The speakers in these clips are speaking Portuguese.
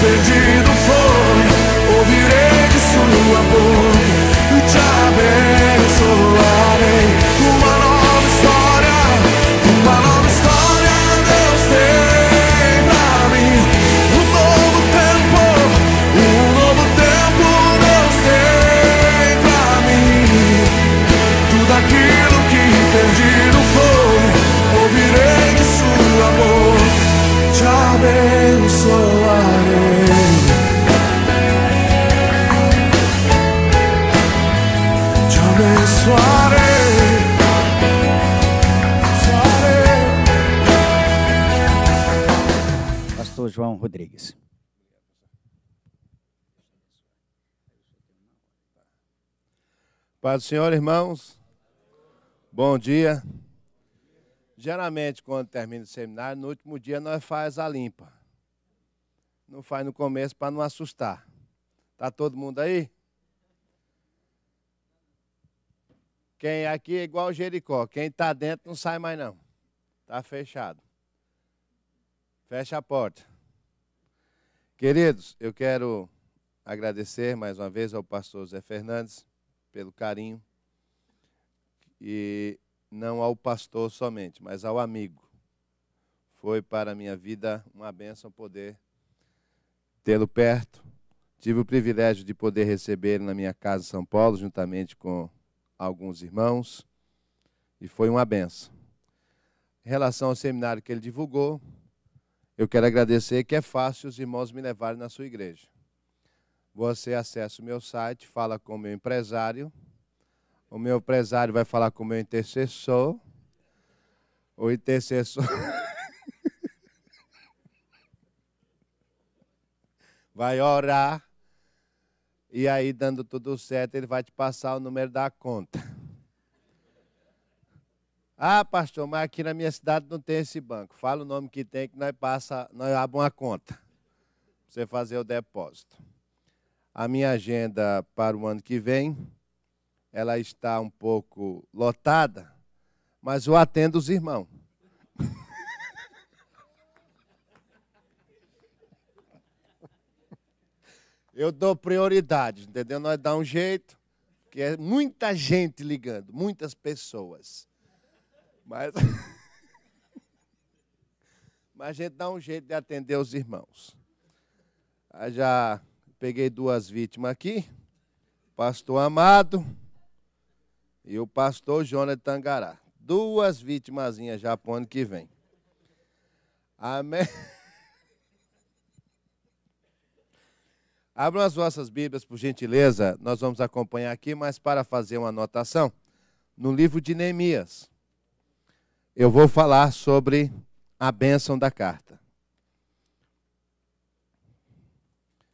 perdido foi, ouvirei de sua boca e te abençoarei. Uma nova história Deus tem pra mim. Um novo tempo Deus tem pra mim. Tudo aquilo que perdido foi, ouvirei de sua boca, te abençoarei. Te abençoarei. Pastor João Rodrigues. Paz do Senhor, irmãos. Bom dia. Geralmente, quando termina o seminário, no último dia nós faz a limpa. Não faz no começo para não assustar. Tá todo mundo aí? Quem aqui é igual Jericó. Quem está dentro não sai mais não. Está fechado. Fecha a porta. Queridos, eu quero agradecer mais uma vez ao pastor Zé Fernandes pelo carinho. E não ao pastor somente, mas ao amigo. Foi para a minha vida uma bênção poder tê-lo perto. Tive o privilégio de poder recebê-lo na minha casa em São Paulo, juntamente com alguns irmãos, e foi uma bênção. Em relação ao seminário que ele divulgou, eu quero agradecer que é fácil os irmãos me levarem na sua igreja. Você acessa o meu site, fala com o meu empresário vai falar com o meu intercessor, o intercessor vai orar, e aí, dando tudo certo, ele vai te passar o número da conta. Ah, pastor, mas aqui na minha cidade não tem esse banco. Fala o nome que tem, que nós abrimos uma conta para você fazer o depósito. A minha agenda para o ano que vem, ela está um pouco lotada, mas eu atendo os irmãos. Eu dou prioridade, entendeu? Nós dá um jeito, que é muita gente ligando, muitas pessoas. Mas a gente dá um jeito de atender os irmãos. Eu já peguei 2 vítimas aqui, pastor Amado e o pastor Jonas de Tangará. 2 vitimazinhas já para o ano que vem. Amém? Abram as vossas Bíblias, por gentileza. Nós vamos acompanhar aqui, mas para fazer uma anotação, no livro de Neemias, eu vou falar sobre a bênção da carta.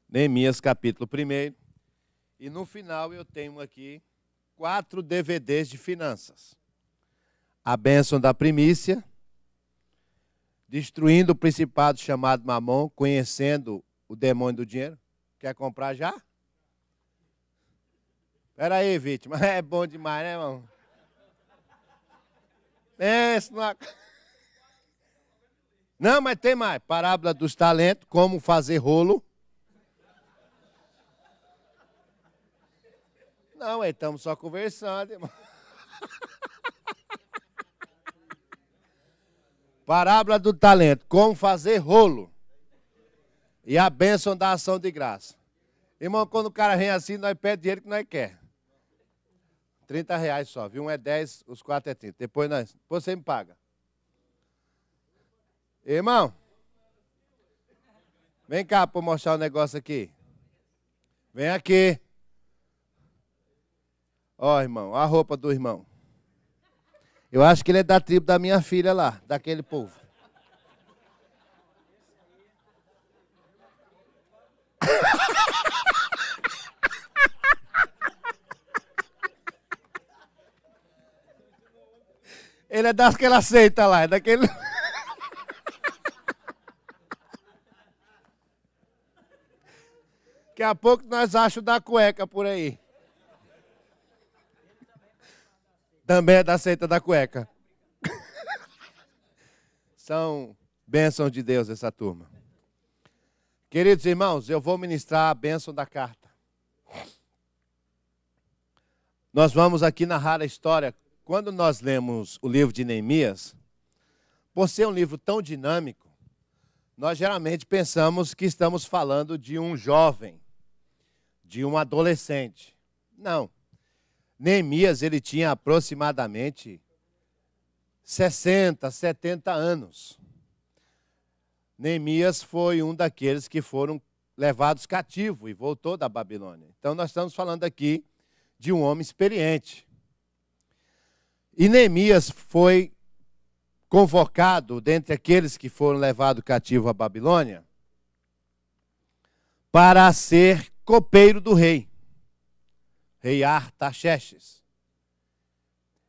Neemias, capítulo 1. E no final eu tenho aqui 4 DVDs de finanças. A bênção da primícia, destruindo o principado chamado Mamon, conhecendo o demônio do dinheiro. Quer comprar já? Espera aí, vítima. É bom demais, né, irmão? Não, mas tem mais. Parábola dos talentos, como fazer rolo. Não, estamos só conversando, irmão. Parábola do talento, como fazer rolo. E a bênção da ação de graça. Irmão, quando o cara vem assim, nós pedimos dinheiro que nós quer. R$30 só, viu? Um é 10, os 4 é 30. Depois você me paga. Irmão, vem cá para mostrar o negócio aqui. Vem aqui. Ó, irmão, a roupa do irmão. Eu acho que ele é da tribo da minha filha lá, daquele povo. Ele é das que ela aceita lá, é daquele... Daqui a pouco nós achamos da cueca por aí. Também é da seita da cueca. São bênçãos de Deus essa turma. Queridos irmãos, eu vou ministrar a bênção da carta. Nós vamos aqui narrar a história. Quando nós lemos o livro de Neemias, por ser um livro tão dinâmico, nós geralmente pensamos que estamos falando de um jovem, de um adolescente. Não. Neemias, ele tinha aproximadamente 60, 70 anos. Neemias foi um daqueles que foram levados cativo e voltou da Babilônia. Então nós estamos falando aqui de um homem experiente. E Neemias foi convocado dentre aqueles que foram levados cativo à Babilônia para ser copeiro do rei Artaxerxes.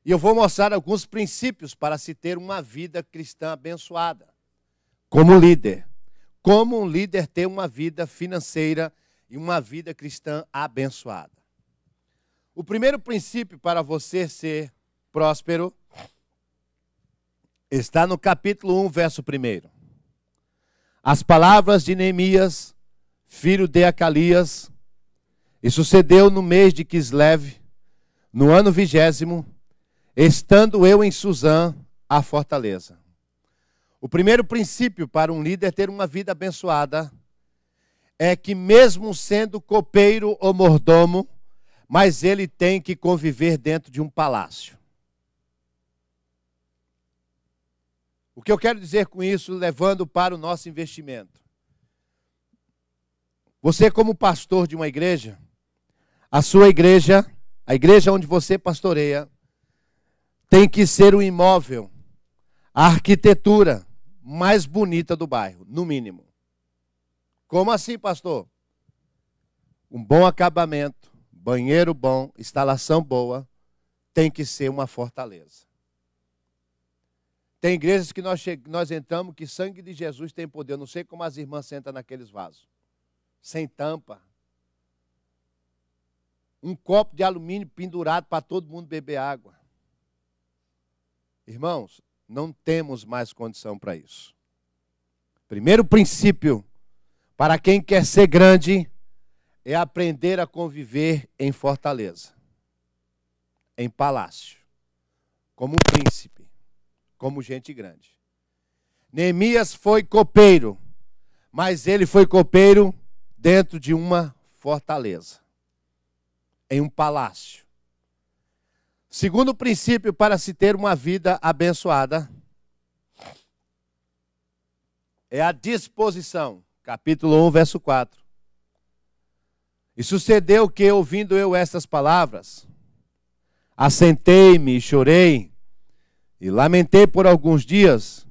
E eu vou mostrar alguns princípios para se ter uma vida cristã abençoada. Como líder. Como um líder ter uma vida financeira e uma vida cristã abençoada. O primeiro princípio para você ser próspero está no capítulo 1, verso 1. As palavras de Neemias, filho de Acalias, e sucedeu no mês de Quisleve, no ano 20º, estando eu em Suzã, a fortaleza. O primeiro princípio para um líder ter uma vida abençoada é que mesmo sendo copeiro ou mordomo, mas ele tem que conviver dentro de um palácio. O que eu quero dizer com isso, levando para o nosso investimento? Você, como pastor de uma igreja, a sua igreja, a igreja onde você pastoreia, tem que ser um imóvel, a arquitetura mais bonita do bairro, no mínimo. Como assim, pastor? Um bom acabamento, banheiro bom, instalação boa, tem que ser uma fortaleza. Tem igrejas que nós entramos que sangue de Jesus tem poder. Eu não sei como as irmãs sentam naqueles vasos. Sem tampa. Um copo de alumínio pendurado para todo mundo beber água. Irmãos, não temos mais condição para isso. Primeiro princípio para quem quer ser grande é aprender a conviver em fortaleza, em palácio, como um príncipe, como gente grande. Neemias foi copeiro, mas ele foi copeiro dentro de uma fortaleza, em um palácio. Segundo princípio para se ter uma vida abençoada é a disposição. Capítulo 1, verso 4. E sucedeu que, ouvindo eu estas palavras, assentei-me e chorei, e lamentei por alguns dias,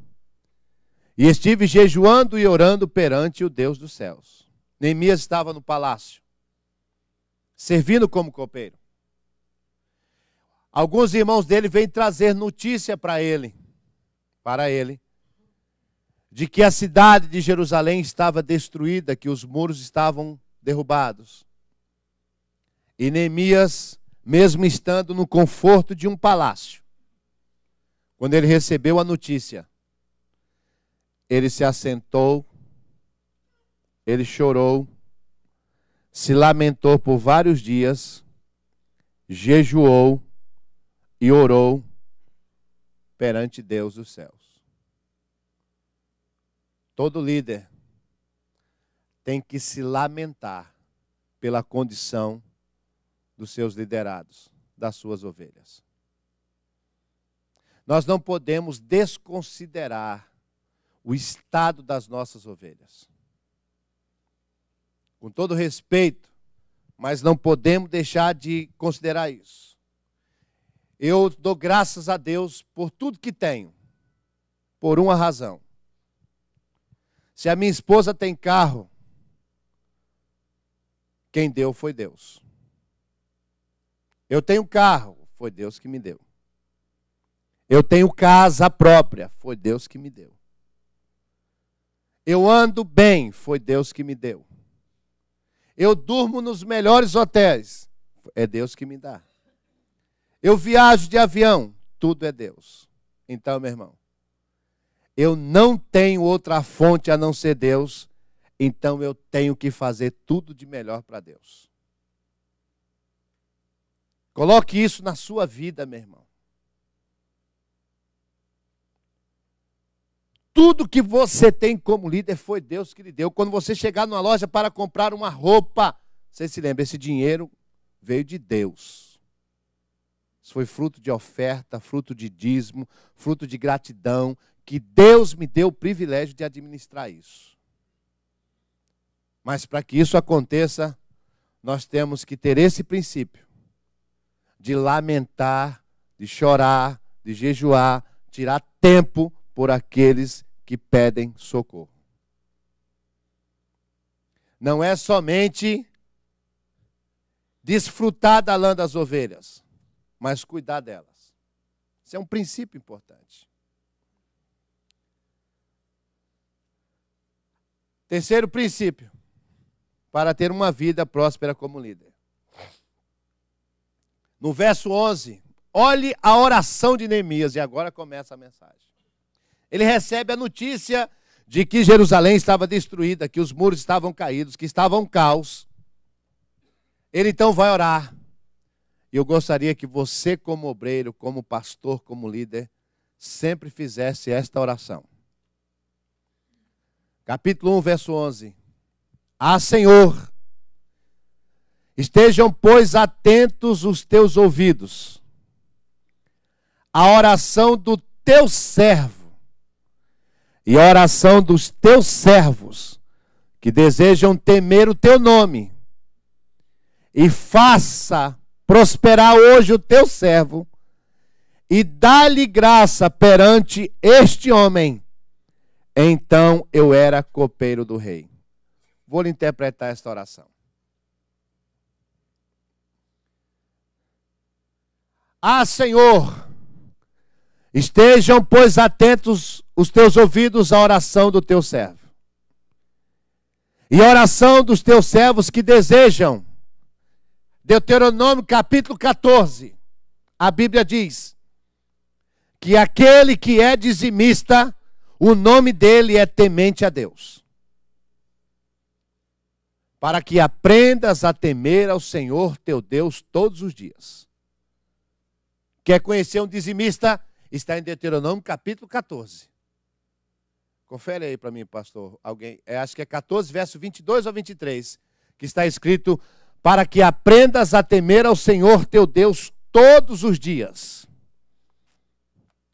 e estive jejuando e orando perante o Deus dos céus. Neemias estava no palácio, servindo como copeiro. Alguns irmãos dele vêm trazer notícia para ele, de que a cidade de Jerusalém estava destruída, que os muros estavam derrubados. E Neemias, mesmo estando no conforto de um palácio, quando ele recebeu a notícia, ele se assentou, ele chorou, se lamentou por vários dias, jejuou e orou perante Deus dos céus. Todo líder tem que se lamentar pela condição dos seus liderados, das suas ovelhas. Nós não podemos desconsiderar o estado das nossas ovelhas. Com todo respeito, mas não podemos deixar de considerar isso. Eu dou graças a Deus por tudo que tenho, por uma razão. Se a minha esposa tem carro, quem deu foi Deus. Eu tenho carro, foi Deus que me deu. Eu tenho casa própria, foi Deus que me deu. Eu ando bem, foi Deus que me deu. Eu durmo nos melhores hotéis, é Deus que me dá. Eu viajo de avião, tudo é Deus. Então, meu irmão, eu não tenho outra fonte a não ser Deus, então eu tenho que fazer tudo de melhor para Deus. Coloque isso na sua vida, meu irmão. Tudo que você tem como líder foi Deus que lhe deu. Quando você chegar numa loja para comprar uma roupa, você se lembra, esse dinheiro veio de Deus. Isso foi fruto de oferta, fruto de dízimo, fruto de gratidão, que Deus me deu o privilégio de administrar isso. Mas para que isso aconteça, nós temos que ter esse princípio de lamentar, de chorar, de jejuar, tirar tempo por aqueles que pedem socorro. Não é somente desfrutar da lã das ovelhas, mas cuidar delas. Isso é um princípio importante. Terceiro princípio, para ter uma vida próspera como líder. No verso 11, olhe a oração de Neemias, e agora começa a mensagem. Ele recebe a notícia de que Jerusalém estava destruída, que os muros estavam caídos, que estava um caos. Ele então vai orar. E eu gostaria que você, como obreiro, como pastor, como líder, sempre fizesse esta oração. Capítulo 1, verso 11. Ah, Senhor, estejam, pois, atentos os teus ouvidos à oração do teu servo e a oração dos teus servos que desejam temer o teu nome, e faça prosperar hoje o teu servo e dá-lhe graça perante este homem. Então eu era copeiro do rei. Vou lhe interpretar esta oração. Ah, Senhor, estejam, pois, atentos os teus ouvidos à oração do teu servo e a oração dos teus servos que desejam. Deuteronômio capítulo 14, a Bíblia diz que aquele que é dizimista, o nome dele é temente a Deus. Para que aprendas a temer ao Senhor teu Deus todos os dias. Quer conhecer um dizimista? Está em Deuteronômio capítulo 14. Confere aí para mim, pastor. Alguém, acho que é 14, verso 22 ou 23, que está escrito: para que aprendas a temer ao Senhor teu Deus todos os dias.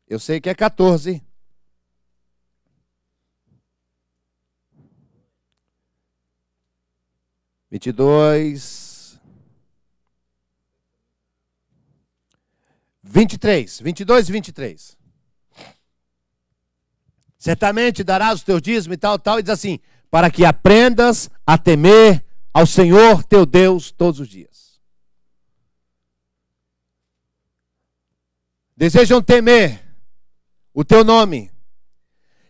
Eu sei que é 14. Vinte e dois, 23, 22 e 23. Certamente darás o teu dízimo e tal, e diz assim: para que aprendas a temer ao Senhor teu Deus todos os dias. Desejam temer o teu nome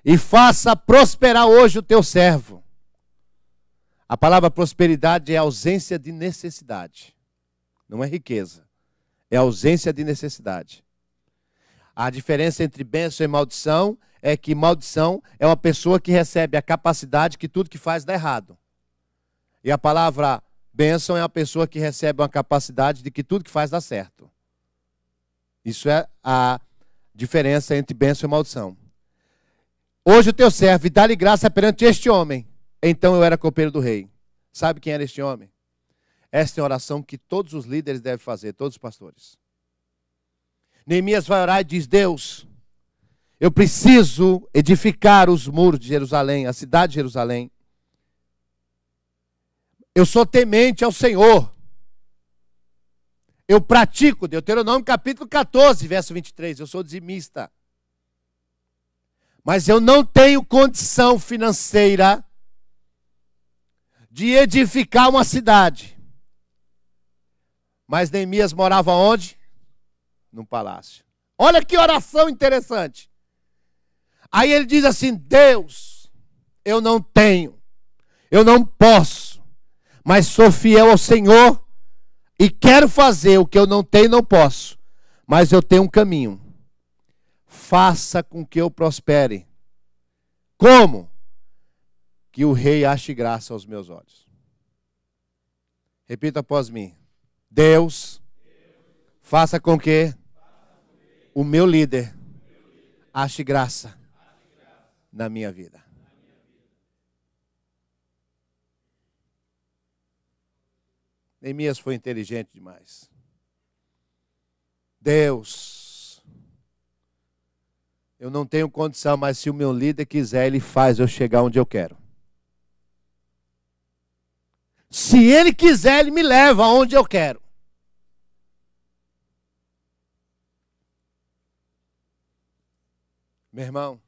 e faça prosperar hoje o teu servo. A palavra prosperidade é ausência de necessidade. Não é riqueza. É ausência de necessidade. A diferença entre bênção e maldição é que maldição é uma pessoa que recebe a capacidade que tudo que faz dá errado. E a palavra bênção é uma pessoa que recebe uma capacidade de que tudo que faz dá certo. Isso é a diferença entre bênção e maldição. Hoje o teu servo, e dá-lhe graça perante este homem. Então eu era copeiro do rei. Sabe quem era este homem? Esta é a oração que todos os líderes devem fazer, todos os pastores. Neemias vai orar e diz: Deus, eu preciso edificar os muros de Jerusalém, a cidade de Jerusalém. Eu sou temente ao Senhor. Eu pratico, Deuteronômio capítulo 14, verso 23, eu sou dizimista. Mas eu não tenho condição financeira de edificar uma cidade. Mas Neemias morava onde? Num palácio. Olha que oração interessante. Aí ele diz assim: Deus, eu não tenho, eu não posso, mas sou fiel ao Senhor e quero fazer o que eu não tenho e não posso, mas eu tenho um caminho. Faça com que eu prospere. Como? que o rei ache graça aos meus olhos. Repita após mim. Deus, faça com que o meu líder ache graça na minha vida. Neemias foi inteligente demais. Deus, eu não tenho condição, mas se o meu líder quiser, ele faz eu chegar onde eu quero. Se ele quiser, ele me leva aonde eu quero. Meu irmão,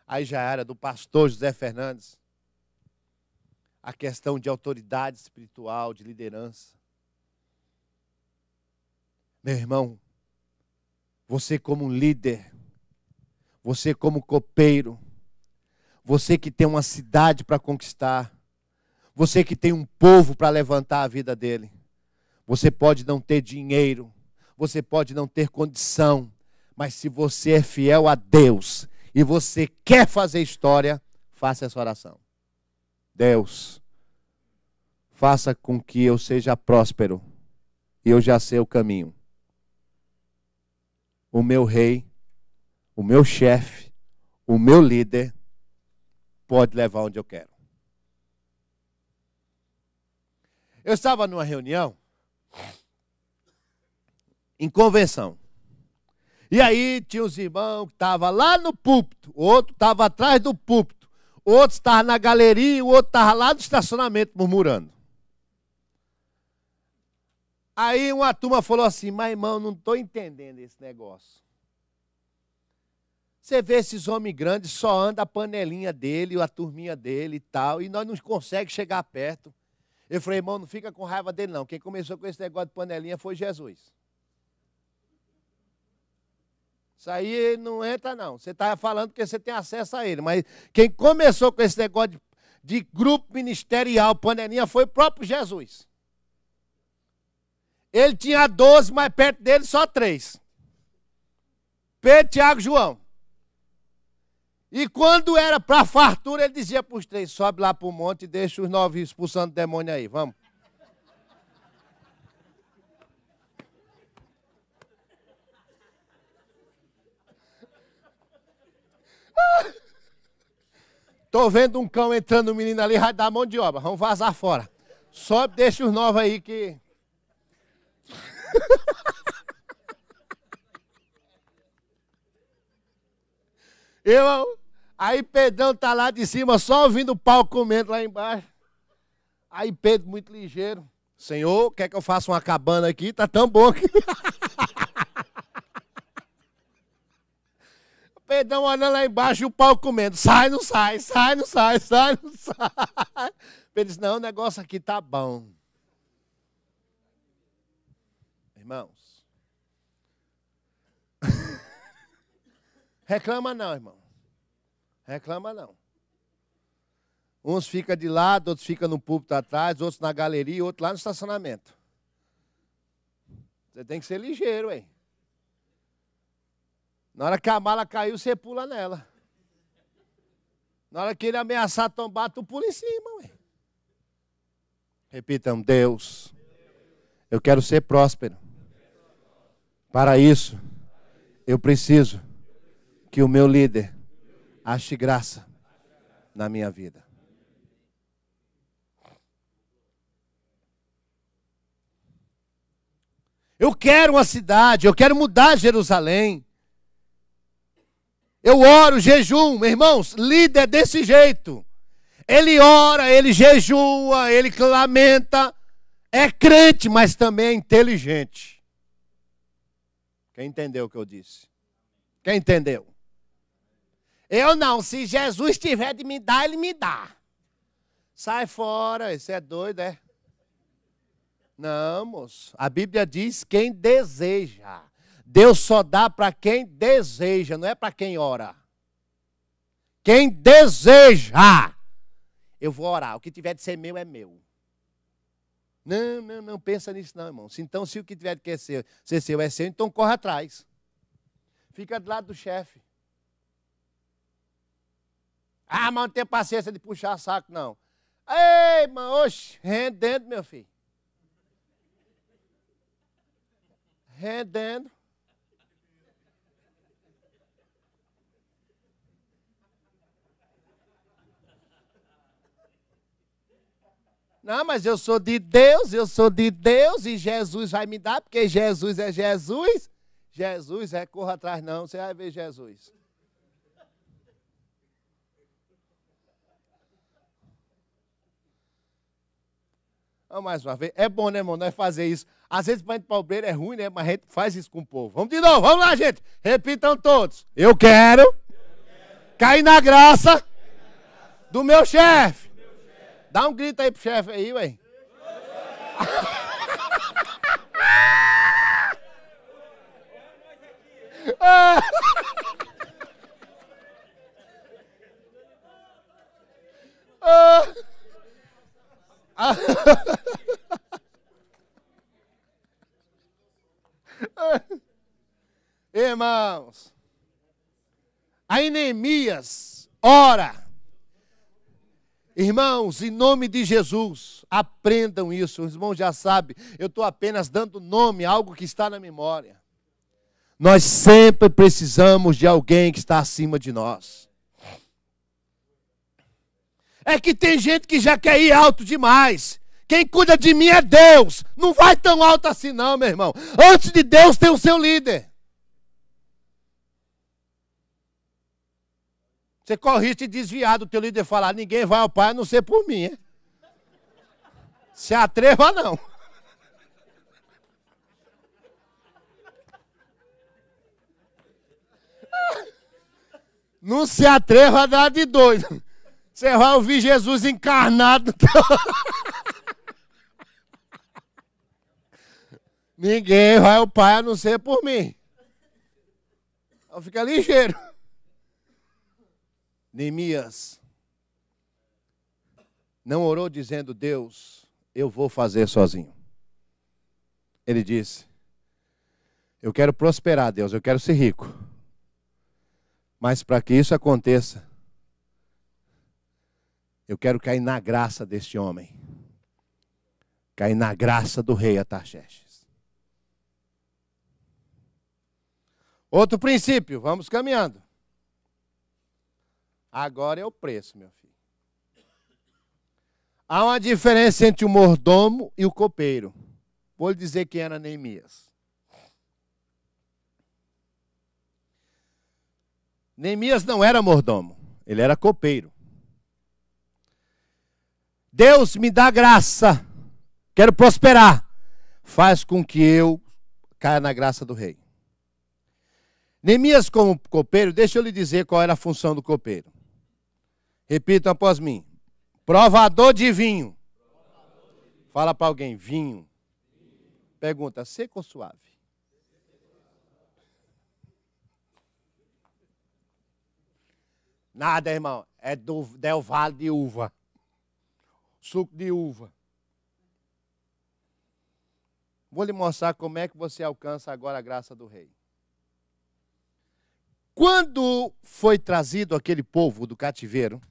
aí já era do pastor José Fernandes, a questão de autoridade espiritual, de liderança. Meu irmão, você como líder, você como copeiro, você que tem uma cidade para conquistar, você que tem um povo para levantar a vida dele, você pode não ter dinheiro, você pode não ter condição, mas se você é fiel a Deus e você quer fazer história, faça essa oração. Deus, faça com que eu seja próspero e eu já sei o caminho. O meu rei, o meu chefe, o meu líder pode levar onde eu quero. Eu estava numa reunião, em convenção. E aí tinha os irmãos que estavam lá no púlpito, o outro estava atrás do púlpito, o outro estava na galeria, o outro estava lá no estacionamento murmurando. Aí uma turma falou assim, mas irmão, não estou entendendo esse negócio. Você vê esses homens grandes, só anda a panelinha dele, a turminha dele e tal, e nós não conseguimos chegar perto. Eu falei, irmão, não fica com raiva dele não, quem começou com esse negócio de panelinha foi Jesus. Isso aí não entra não, você está falando porque você tem acesso a ele, mas quem começou com esse negócio de grupo ministerial, panelinha, foi o próprio Jesus. Ele tinha 12, mas perto dele só 3. Pedro, Tiago e João. E quando era para fartura, ele dizia para os 3, sobe lá para o monte e deixa os 9 expulsando demônio aí, vamos. Estou vendo um cão entrando no menino ali, vai dar mão de obra, vamos vazar fora. Sobe, deixa os 9 aí que... Aí Pedrão está lá de cima, só ouvindo o pau comendo lá embaixo. Aí Pedro, muito ligeiro, Senhor, quer que eu faça uma cabana aqui? Tá tão bom aqui. Pedrão olhando lá embaixo e o pau comendo. Sai, não sai, sai, não sai, sai, não sai. Pedro disse, não, o negócio aqui tá bom. Irmãos. Reclama não, irmão. Reclama não. Uns ficam de lado, outros ficam no púlpito atrás, outros na galeria, outros lá no estacionamento. Você tem que ser ligeiro, hein? Na hora que a mala caiu, você pula nela. Na hora que ele ameaçar tombar, tu pula em cima, ué. Repitam, Deus, eu quero ser próspero. Para isso, eu preciso que o meu líder ache graça na minha vida. Eu quero uma cidade, eu quero mudar Jerusalém. Eu oro, jejum, meus irmãos, líder desse jeito. Ele ora, ele jejua, ele lamenta. É crente, mas também é inteligente. Quem entendeu o que eu disse? Quem entendeu? Eu não, se Jesus tiver de me dar, ele me dá. Sai fora, você é doido, é? Não, moço. A Bíblia diz quem deseja. Deus só dá para quem deseja, não é para quem ora. Quem deseja. Eu vou orar, o que tiver de ser meu é meu. Não pensa nisso não, irmão. Então, se o que tiver de ser seu é seu, então corre atrás. Fica do lado do chefe. Ah, mas não tem paciência de puxar saco, não. Ei, mano, oxe, rendendo, meu filho. Rendendo. Não, mas eu sou de Deus e Jesus vai me dar, porque Jesus é Jesus. Jesus é, corra atrás não, você vai ver Jesus. Vamos mais uma vez. É bom, né, irmão, nós fazer isso. Às vezes para a gente pobreiro é ruim, né, mas a gente faz isso com o povo. Vamos de novo, vamos lá, gente. Repitam todos. Eu quero cair na graça do meu chefe. Dá um grito aí pro chefe aí, ué. Irmãos, aí Neemias ora. Irmãos, em nome de Jesus, aprendam isso. Os irmãos já sabem, eu estou apenas dando nome a algo que está na memória. Nós sempre precisamos de alguém que está acima de nós. É que tem gente que já quer ir alto demais. Quem cuida de mim é Deus. Não vai tão alto assim não, meu irmão. Antes de Deus tem o seu líder. Você corre risco de desviar do teu líder e falar, ninguém vai ao Pai a não ser por mim. Hein? Se atreva não. Não se atreva a dar de doido. Você vai ouvir Jesus encarnado. Ninguém vai ao Pai a não ser por mim. Então fica ligeiro. Neemias não orou dizendo, Deus, eu vou fazer sozinho. Ele disse, eu quero prosperar, Deus, eu quero ser rico. Mas para que isso aconteça, eu quero cair na graça deste homem. Cair na graça do rei Artaxerxes. Outro princípio, vamos caminhando. Agora é o preço, meu filho. Há uma diferença entre o mordomo e o copeiro. Vou lhe dizer quem era Neemias. Neemias não era mordomo, ele era copeiro. Deus me dá graça, quero prosperar. Faz com que eu caia na graça do rei. Neemias como copeiro, deixa eu lhe dizer qual era a função do copeiro. Repitam após mim. Provador de vinho. Fala para alguém, vinho. Pergunta, seco ou suave? Nada, irmão. É do Del Valle de uva. Suco de uva. Vou lhe mostrar como é que você alcança agora a graça do rei. Quando foi trazido aquele povo do cativeiro,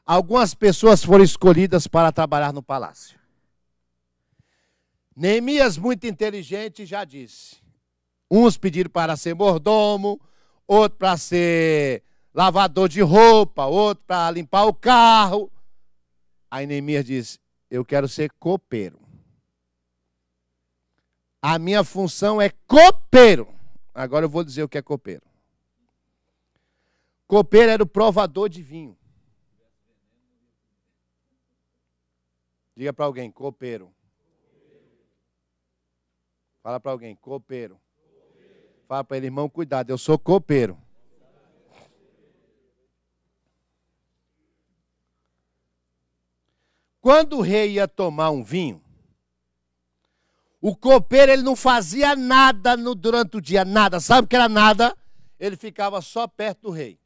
algumas pessoas foram escolhidas para trabalhar no palácio. Neemias, muito inteligente, já disse. Uns pediram para ser mordomo, outro para ser lavador de roupa, outro para limpar o carro. Aí Neemias disse, eu quero ser copeiro. A minha função é copeiro. Agora eu vou dizer o que é copeiro. Copeiro era o provador de vinho. Diga para alguém, copeiro. Fala para alguém, copeiro. Fala para ele, irmão, cuidado, eu sou copeiro. Quando o rei ia tomar um vinho, o copeiro ele não fazia nada durante o dia, nada. Sabe o que era nada? Ele ficava só perto do rei.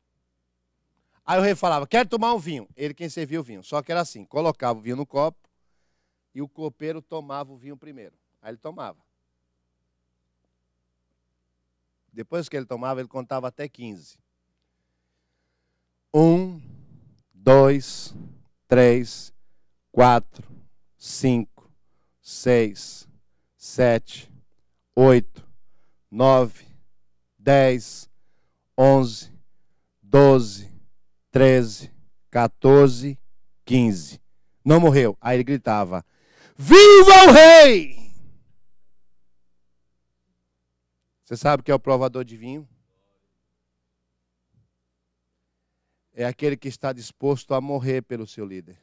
Aí o rei falava, quero tomar um vinho. Ele quem servia o vinho. Só que era assim, colocava o vinho no copo e o copeiro tomava o vinho primeiro. Aí ele tomava. Depois que ele tomava, ele contava até 15. 1, 2, 3, 4, 5, 6, 7, 8, 9, 10, 11, 12, 13, 14, 15. Não morreu. Aí ele gritava: viva o rei! Você sabe o que é o provador de vinho? É aquele que está disposto a morrer pelo seu líder.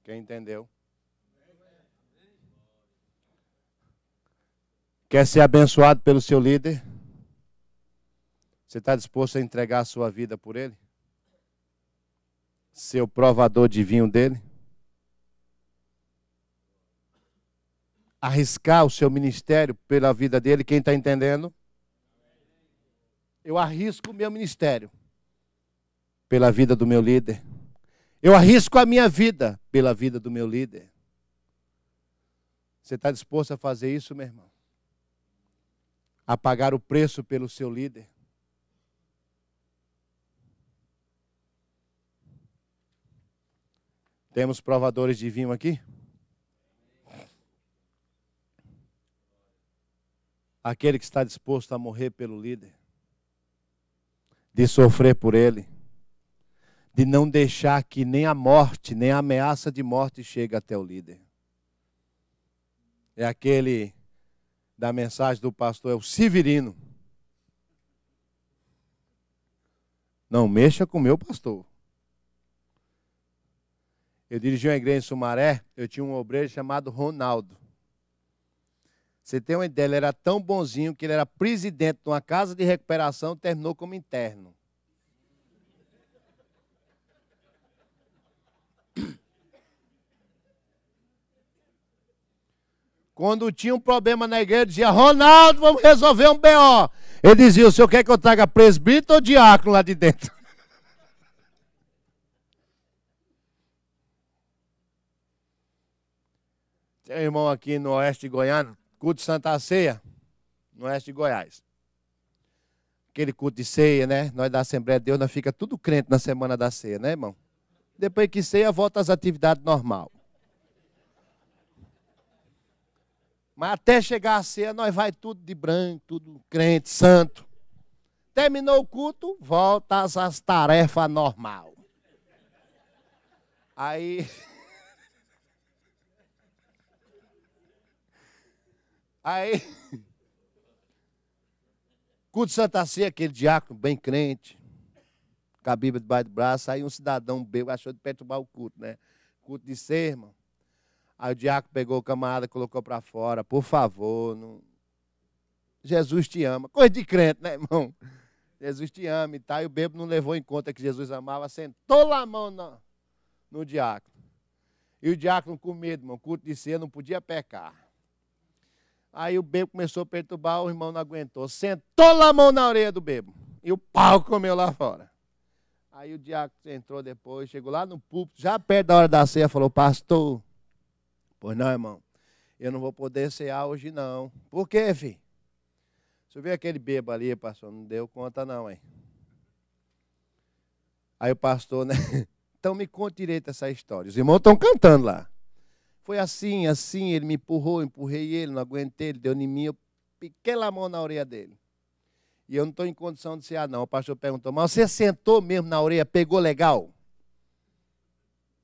Quem entendeu? Quer ser abençoado pelo seu líder? Você está disposto a entregar a sua vida por ele? Ser o provador de vinho dele? Arriscar o seu ministério pela vida dele? Quem está entendendo? Eu arrisco o meu ministério pela vida do meu líder. Eu arrisco a minha vida pela vida do meu líder. Você está disposto a fazer isso, meu irmão? A pagar o preço pelo seu líder? Temos provadores de vinho aqui? Aquele que está disposto a morrer pelo líder, de sofrer por ele, de não deixar que nem a morte, nem a ameaça de morte chegue até o líder. É aquele da mensagem do pastor, é o Severino. Não mexa com o meu pastor. Eu dirigi uma igreja em Sumaré, eu tinha um obreiro chamado Ronaldo. Você tem uma ideia, ele era tão bonzinho que ele era presidente de uma casa de recuperação e terminou como interno. Quando tinha um problema na igreja, dizia: Ronaldo, vamos resolver um BO. Ele dizia: o senhor quer que eu traga presbítero ou diácono lá de dentro? Tem um irmão aqui no oeste de Goiânia, culto de Santa Ceia, no oeste de Goiás. Aquele culto de ceia, né? Nós da Assembleia de Deus, nós fica tudo crente na semana da ceia, né, irmão? Depois que ceia, volta às atividades normais. Mas até chegar a ceia, nós vai tudo de branco, tudo crente, santo. Terminou o culto, volta às tarefas normais. Aí... culto de Santa Ceia, aquele diácono bem crente, com a Bíblia debaixo do braço, aí um cidadão bêbado achou de perturbar o culto, né? Culto de ceia, irmão. Aí o diácono pegou o camarada, colocou para fora: por favor, não... Jesus te ama. Coisa de crente, né, irmão? Jesus te ama e tal. E o bêbado não levou em conta que Jesus amava, sentou lá a mão no diácono. E o diácono com medo, irmão, culto de ceia, não podia pecar. Aí o bêbado começou a perturbar, o irmão não aguentou. Sentou lá a mão na orelha do bêbado. E o pau comeu lá fora. Aí o diácono entrou depois, chegou lá no púlpito, já perto da hora da ceia, falou: pastor, pois não, irmão, eu não vou poder cear hoje não. Por quê, filho? Você viu aquele bêbado ali, pastor? Não deu conta não, hein? Aí o pastor, né? Então me conta direito essa história. Os irmãos estão cantando lá. Foi assim, ele me empurrou, empurrei ele, não aguentei, ele deu em mim, eu piquei a mão na orelha dele. E eu não estou em condição de cear, não. O pastor perguntou: mas você sentou mesmo na orelha, pegou legal?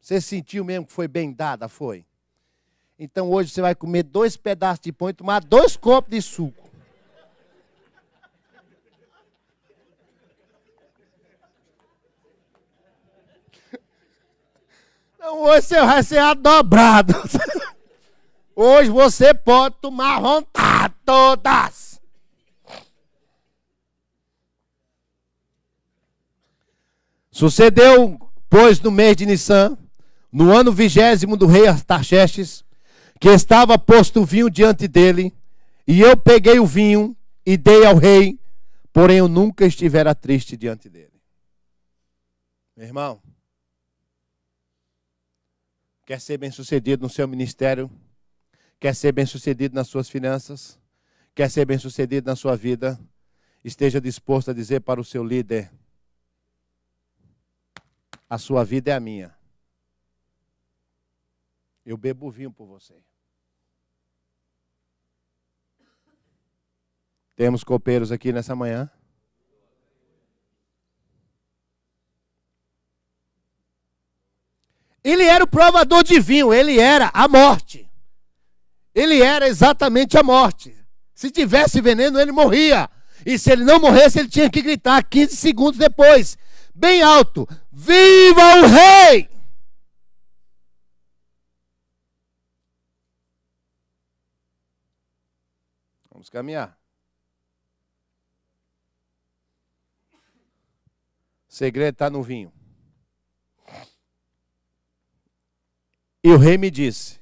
Você sentiu mesmo que foi bem dada? Foi. Então hoje você vai comer 2 pedaços de pão e tomar 2 copos de suco. Então hoje você vai ser dobrado. Hoje você pode tomar à vontade, todas. Sucedeu, pois, no mês de Nissan, no ano 20º do rei Artaxerxes, que estava posto o vinho diante dele, e eu peguei o vinho e dei ao rei, porém eu nunca estivera triste diante dele. Meu irmão, quer ser bem-sucedido no seu ministério? Quer ser bem-sucedido nas suas finanças? quer ser bem-sucedido na sua vida, esteja disposto a dizer para o seu líder: a sua vida é a minha. Eu bebo vinho por você. Temos copeiros aqui nessa manhã. Ele era o provador de vinho, ele era a morte. Ele era exatamente a morte. Se tivesse veneno, ele morria. E se ele não morresse, ele tinha que gritar 15 segundos depois, bem alto: viva o rei! Vamos caminhar. O segredo está no vinho. E o rei me disse: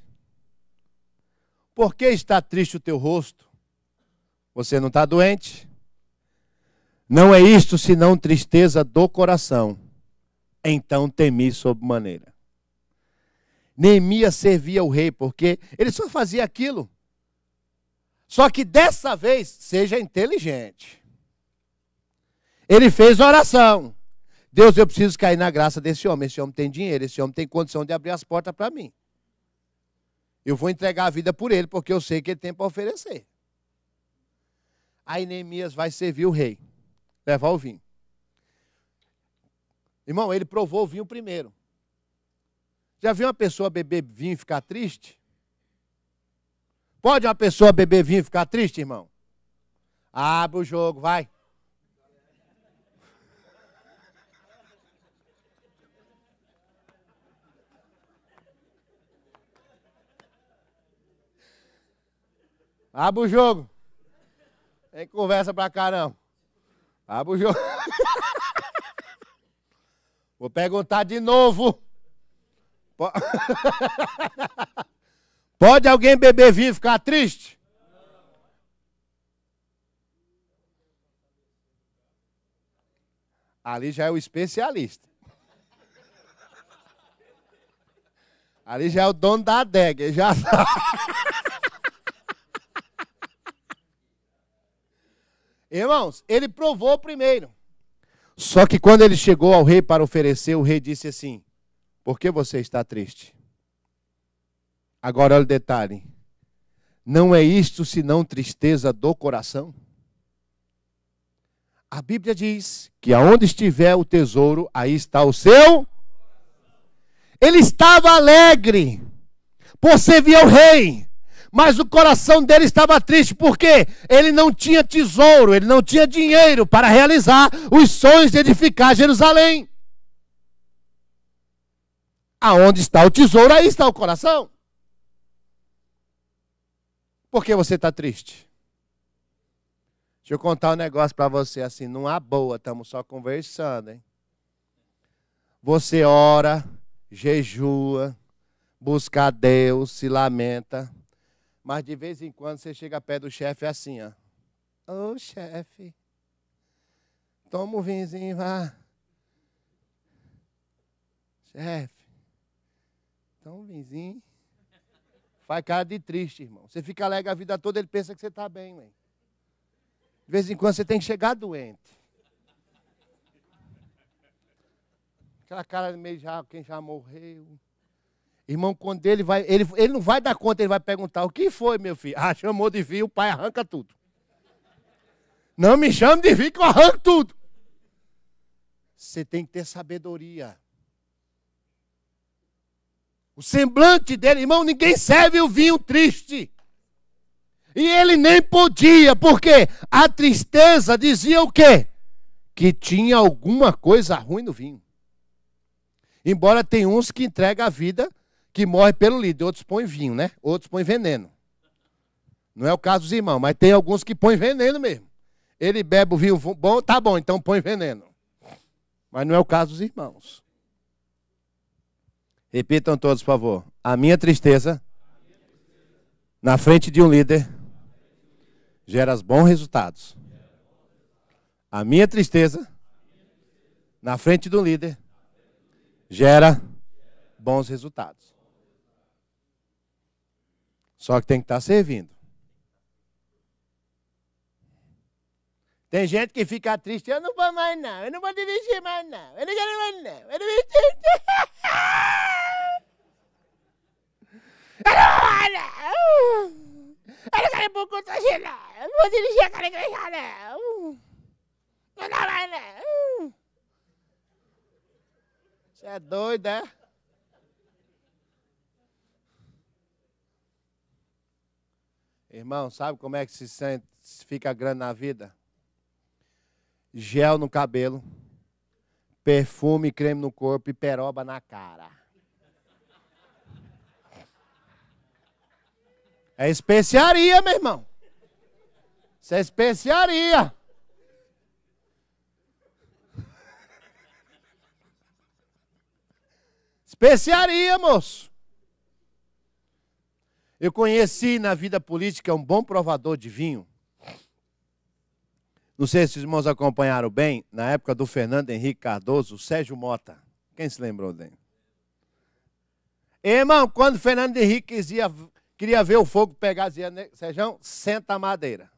por que está triste o teu rosto? Você não está doente? Não é isto senão tristeza do coração. Então temi sob maneira. Neemias servia o rei porque ele só fazia aquilo. Só que dessa vez, seja inteligente. Ele fez oração. Deus, eu preciso cair na graça desse homem. Esse homem tem dinheiro, esse homem tem condição de abrir as portas para mim. Eu vou entregar a vida por ele, porque eu sei que ele tem para oferecer. Aí Neemias vai servir o rei, levar o vinho. Irmão, ele provou o vinho primeiro. Já viu uma pessoa beber vinho e ficar triste? Pode uma pessoa beber vinho e ficar triste, irmão? Abre o jogo, vai. Abre o jogo. Tem conversa pra caramba. Abre o jogo. Vou perguntar de novo. Pode alguém beber vinho e ficar triste? Ali já é o especialista. Ali já é o dono da adega. Ele já sabe. Irmãos, ele provou primeiro. Só que quando ele chegou ao rei para oferecer, o rei disse assim: por que você está triste? Agora olha o detalhe. Não é isto senão tristeza do coração? A Bíblia diz que aonde estiver o tesouro, aí está o seu. Ele estava alegre por servir ao rei. Mas o coração dele estava triste, porque ele não tinha tesouro, ele não tinha dinheiro para realizar os sonhos de edificar Jerusalém. Aonde está o tesouro, aí está o coração. Por que você está triste? Deixa eu contar um negócio para você, assim, numa boa, estamos só conversando, hein? Você ora, jejua, busca a Deus, se lamenta. Mas de vez em quando você chega perto do chefe assim, ó. Ô, chefe, toma um vinhozinho, vá. Chefe, toma um vinhozinho. Faz cara de triste, irmão. Você fica alegre a vida toda, ele pensa que você está bem, mãe. De vez em quando você tem que chegar doente. Aquela cara meio já, quem já morreu. Irmão, quando ele vai, ele não vai dar conta, ele vai perguntar: o que foi, meu filho? Ah, chamou de vinho, o pai arranca tudo. Não me chame de vinho que eu arranco tudo. Você tem que ter sabedoria. O semblante dele, irmão, ninguém serve o vinho triste. E ele nem podia, porque a tristeza dizia o quê? Que tinha alguma coisa ruim no vinho. Embora tem uns que entregam a vida, que morre pelo líder, outros põem vinho, né? Outros põem veneno. Não é o caso dos irmãos, mas tem alguns que põem veneno mesmo. Ele bebe o vinho bom, tá bom, então põe veneno. Mas não é o caso dos irmãos. Repitam todos, por favor. A minha tristeza, na frente de um líder, gera bons resultados. A minha tristeza, na frente de um líder, gera bons resultados. Só que tem que estar servindo. Tem gente que fica triste, eu não vou mais não, eu não vou dirigir mais não, eu não quero mais não, eu não vou dirigir. Eu não vou mais não, eu não quero ir pro culto hoje não, eu não vou dirigir aquela igreja não, não dá mais não. Você é doido, é? Irmão, sabe como é que se sente, fica grande na vida? Gel no cabelo, perfume, creme no corpo e peroba na cara. É especiaria, meu irmão. Isso é especiaria. Especiaria, moço. Eu conheci na vida política um bom provador de vinho. Não sei se os irmãos acompanharam bem, na época do Fernando Henrique Cardoso, o Sérgio Mota. Quem se lembrou dele? Irmão, quando o Fernando Henrique queria ver o fogo pegar, dizia, Sérgio, senta a madeira.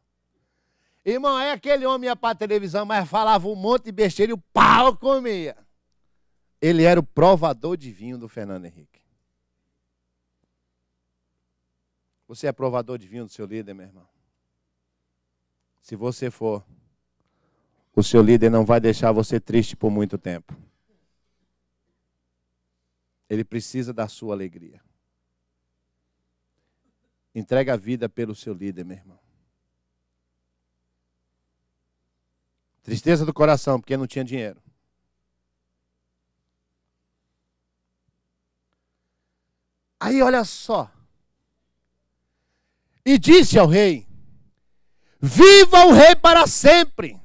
Irmão, aí aquele homem ia para a televisão, mas falava um monte de besteira e o pau comia. Ele era o provador de vinho do Fernando Henrique. Você é provador de vinho do seu líder, meu irmão? Se você for, o seu líder não vai deixar você triste por muito tempo. Ele precisa da sua alegria. Entrega a vida pelo seu líder, meu irmão. Tristeza do coração, porque não tinha dinheiro. Aí olha só. E disse ao rei: viva o rei para sempre!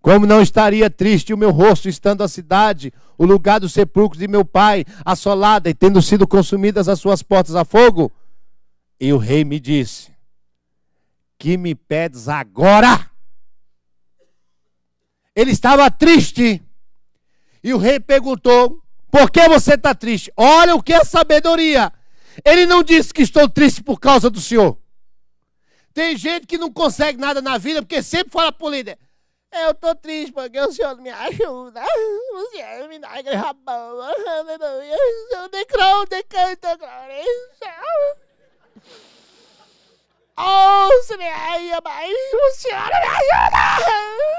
Como não estaria triste o meu rosto, estando a cidade, o lugar dos sepulcros de meu pai, assolada e tendo sido consumidas as suas portas a fogo? E o rei me disse: que me pedes agora? Ele estava triste. E o rei perguntou: por que você está triste? Olha o que é sabedoria. Ele não disse que estou triste por causa do Senhor. Tem gente que não consegue nada na vida porque sempre fala para o líder: eu estou triste porque o Senhor me ajuda. O Senhor me dá a igreja boa. Aleluia. O Senhor decanta glória. Oh, Senhor, o Senhor me ajuda.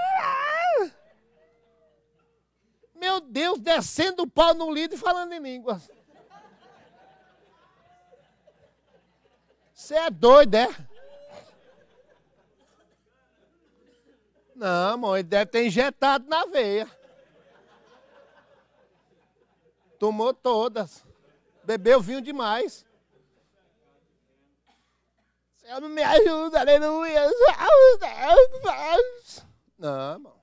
Meu Deus, descendo o pau no líder e falando em línguas. Você é doido, é? Não, amor, ele deve ter injetado na veia. Tomou todas. Bebeu vinho demais. Senhor, me ajuda, aleluia. Não, irmão.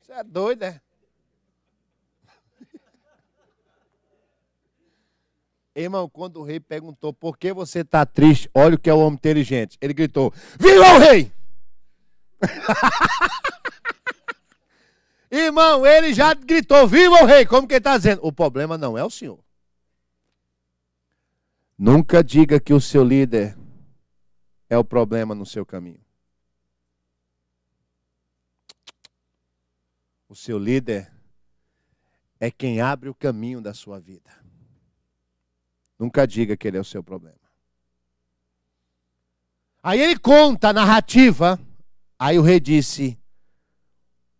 Você é doido, é? Irmão, quando o rei perguntou por que você está triste, olha o que é o homem inteligente. Ele gritou: viva o rei! Irmão, ele já gritou: viva o rei! Como que ele está dizendo? O problema não é o senhor. Nunca diga que o seu líder é o problema no seu caminho. O seu líder é quem abre o caminho da sua vida. Nunca diga que ele é o seu problema. Aí ele conta a narrativa. Aí o rei disse: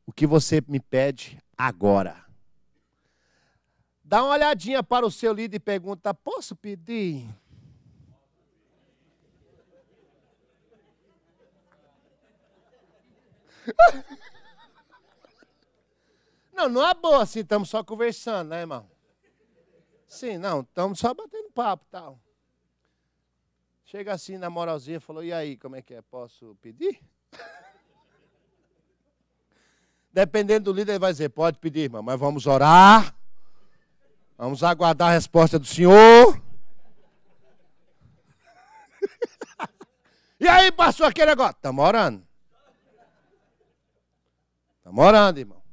o que você me pede agora? Dá uma olhadinha para o seu líder e pergunta: posso pedir? Não, não é boa assim, estamos só conversando, né, irmão? Sim, não, estamos só batendo papo e tal. Chega assim na moralzinha, falou: e aí, como é que é? Posso pedir? Dependendo do líder, ele vai dizer: pode pedir, irmão, mas vamos orar. Vamos aguardar a resposta do Senhor. E aí, passou aquele negócio. Estamos orando. Estamos orando, irmão.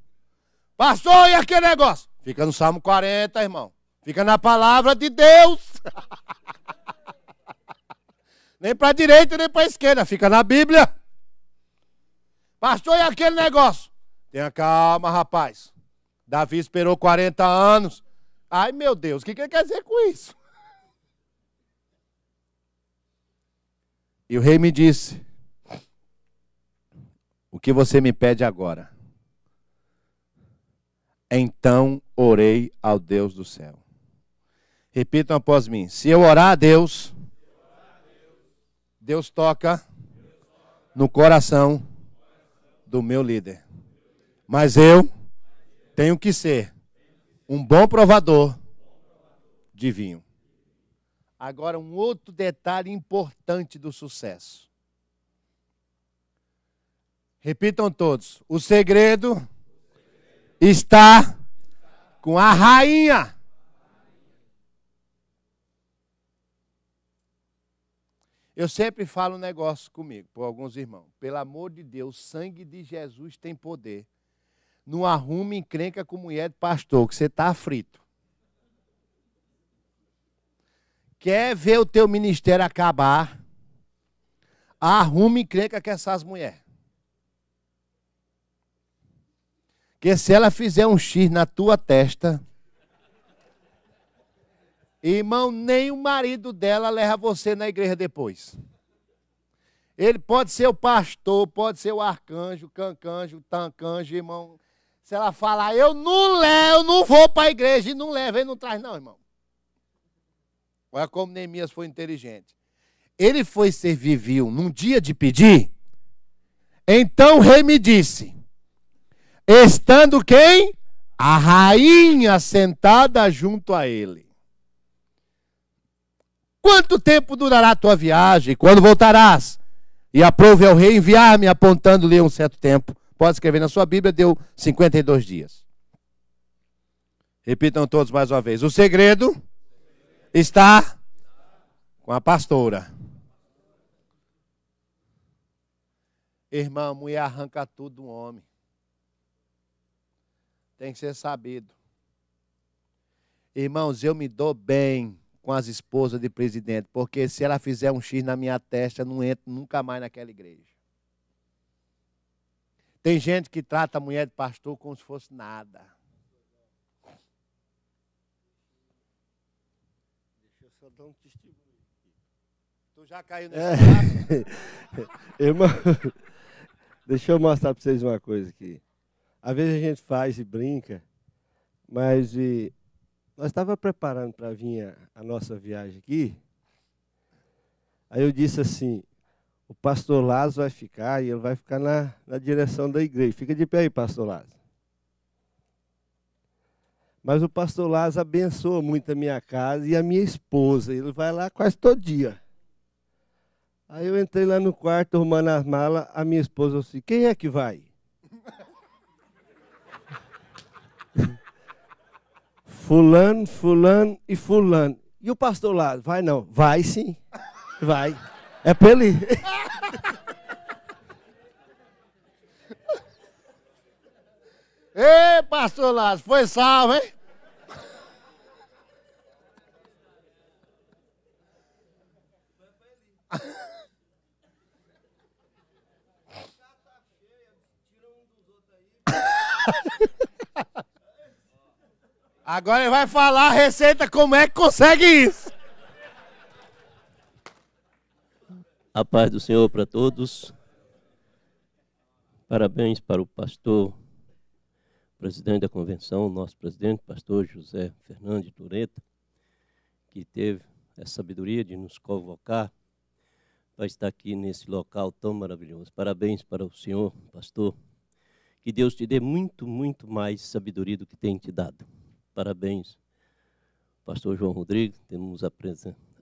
Passou e aquele negócio. Fica no Salmo 40, irmão. Fica na palavra de Deus. Nem para a direita, nem para a esquerda. Fica na Bíblia. Pastor, e aquele negócio? Tenha calma, rapaz. Davi esperou 40 anos. Ai, meu Deus, o que ele quer dizer com isso? E o rei me disse: o que você me pede agora? Então orei ao Deus do céu. Repitam após mim. Se eu orar a Deus, Deus toca no coração do meu líder. Mas eu tenho que ser um bom provador de vinho. Agora, um outro detalhe importante do sucesso. Repitam todos. O segredo está com a rainha. Eu sempre falo um negócio comigo, por alguns irmãos. Pelo amor de Deus, o sangue de Jesus tem poder. Não arrume encrenca com mulher de pastor, que você está aflito. Quer ver o teu ministério acabar? Arrume encrenca com essas mulheres. Porque se ela fizer um X na tua testa, irmão, nem o marido dela leva você na igreja depois. Ele pode ser o pastor, pode ser o arcanjo, cancanjo, tancanjo, irmão. Se ela falar, eu não levo, eu não vou para a igreja, e não leva, ele não traz não, irmão. Olha como Neemias foi inteligente. Ele foi servir vinho num dia de pedir. Então o rei me disse, estando quem? A rainha sentada junto a ele. Quanto tempo durará a tua viagem? Quando voltarás? E aprove ao rei enviar-me, apontando-lhe um certo tempo. Pode escrever na sua Bíblia, deu 52 dias. Repitam todos mais uma vez. O segredo está com a pastora. Irmã, mulher arranca tudo do homem. Tem que ser sabido. Irmãos, eu me dou bem com as esposas de presidente, porque se ela fizer um X na minha testa, eu não entro nunca mais naquela igreja. Tem gente que trata a mulher de pastor como se fosse nada. Deixa eu só dar um testemunho aqui. Tu já caiu nesse Irmão, deixa eu mostrar para vocês uma coisa aqui. Às vezes a gente faz e brinca, mas nós estávamos preparando para vir a nossa viagem aqui. Aí eu disse assim, o pastor Lázaro vai ficar e ele vai ficar na direção da igreja. Fica de pé aí, pastor Lázaro. Mas o pastor Lázaro abençoa muito a minha casa e a minha esposa. Ele vai lá quase todo dia. Aí eu entrei lá no quarto, arrumando as malas, a minha esposa disse, quem é que vai? Fulano, fulano e fulano. E o pastor Lázaro? Vai não. Vai sim. Vai. É para ele. Ei, pastor Lázaro, foi salvo, hein? Agora ele vai falar a receita, como é que consegue isso. A paz do Senhor para todos. Parabéns para o pastor, presidente da convenção, nosso presidente, pastor José Fernandes Tureta, que teve essa sabedoria de nos convocar para estar aqui nesse local tão maravilhoso. Parabéns para o senhor, pastor. Que Deus te dê muito, muito mais sabedoria do que tem te dado. Parabéns, pastor João Rodrigues, temos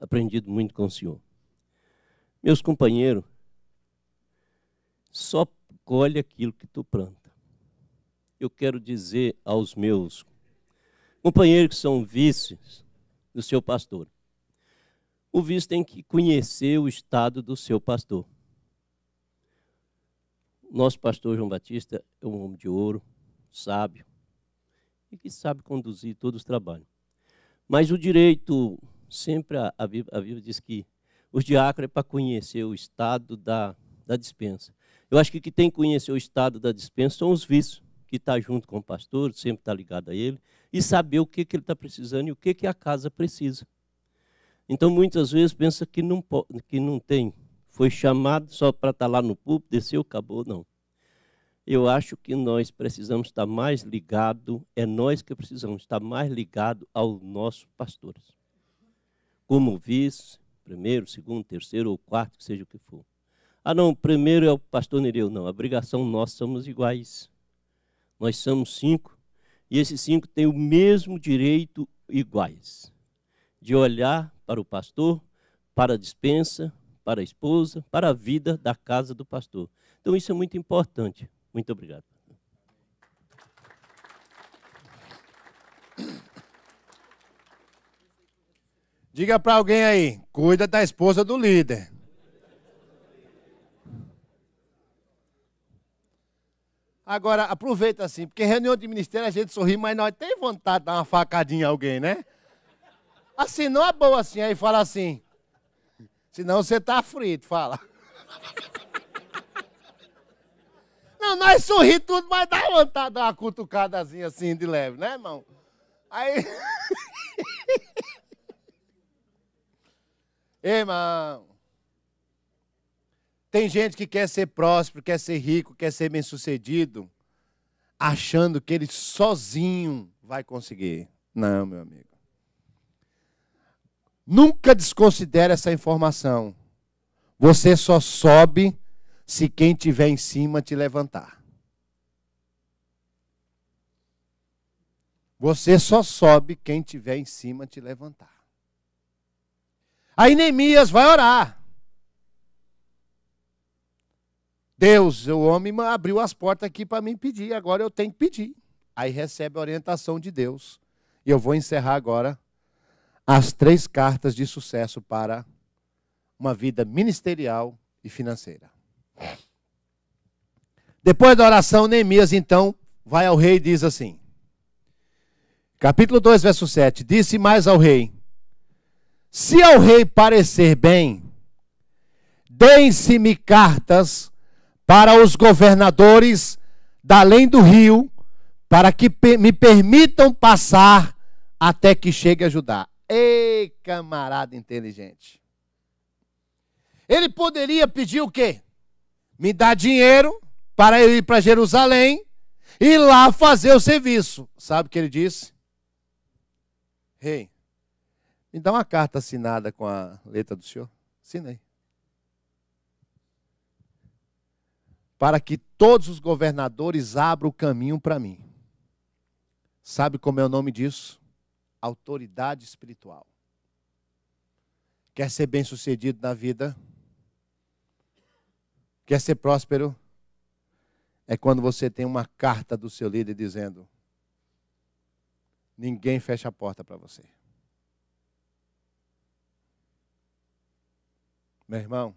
aprendido muito com o senhor. Meus companheiros, só colhe aquilo que tu planta. Eu quero dizer aos meus companheiros que são vices do seu pastor, o vice tem que conhecer o estado do seu pastor. Nosso pastor João Batista é um homem de ouro, sábio, e que sabe conduzir todos os trabalhos. Mas o direito, sempre a Bíblia diz que os diáconos é para conhecer o estado da dispensa. Eu acho que tem que conhecer o estado da dispensa são os vice, que está junto com o pastor, sempre está ligado a ele, e saber o que ele está precisando e o que a casa precisa. Então, muitas vezes, pensa que não tem. Foi chamado só para estar lá no púlpito, desceu, acabou, não. Eu acho que nós precisamos estar mais ligados, é nós que precisamos estar mais ligados aos nossos pastores. Como vice, primeiro, segundo, terceiro ou quarto, que seja o que for. Ah, não, o primeiro é o pastor Nereu. Não, a obrigação nós somos iguais. Nós somos 5, e esses 5 têm o mesmo direito iguais. De olhar para o pastor, para a dispensa, para a esposa, para a vida da casa do pastor. Então isso é muito importante. Muito obrigado. Diga para alguém aí, cuida da esposa do líder. Agora, aproveita assim, porque reunião de ministério a gente sorri, mas nós tem vontade de dar uma facadinha em alguém, né? Assim, não é boa assim, aí fala assim, senão você tá frito, fala. Não, nós sorri tudo, mas dá vontade de dar uma cutucadazinha assim de leve, né, irmão? Aí... Ei, irmão, tem gente que quer ser próspero, quer ser rico, quer ser bem-sucedido, achando que ele sozinho vai conseguir. Não, meu amigo. Nunca desconsidere essa informação. Você só sobe se quem estiver em cima te levantar. Você só sobe quem estiver em cima te levantar. Aí Neemias vai orar. Deus, o homem abriu as portas aqui para mim pedir, agora eu tenho que pedir. Aí recebe a orientação de Deus. E eu vou encerrar agora as 3 cartas de sucesso para uma vida ministerial e financeira. Depois da oração, Neemias então vai ao rei e diz assim, capítulo 2, verso 7, disse mais ao rei, se ao rei parecer bem, deem-se-me cartas para os governadores da além do rio, para que me permitam passar até que chegue a Judá. Ei, camarada inteligente. Ele poderia pedir o quê? Me dá dinheiro para eu ir para Jerusalém e lá fazer o serviço. Sabe o que ele disse? Rei, me dá uma carta assinada com a letra do senhor. Assina aí. Para que todos os governadores abram o caminho para mim. Sabe como é o nome disso? Autoridade espiritual. Quer ser bem-sucedido na vida? Quer ser próspero? É quando você tem uma carta do seu líder dizendo, ninguém fecha a porta para você. Meu irmão,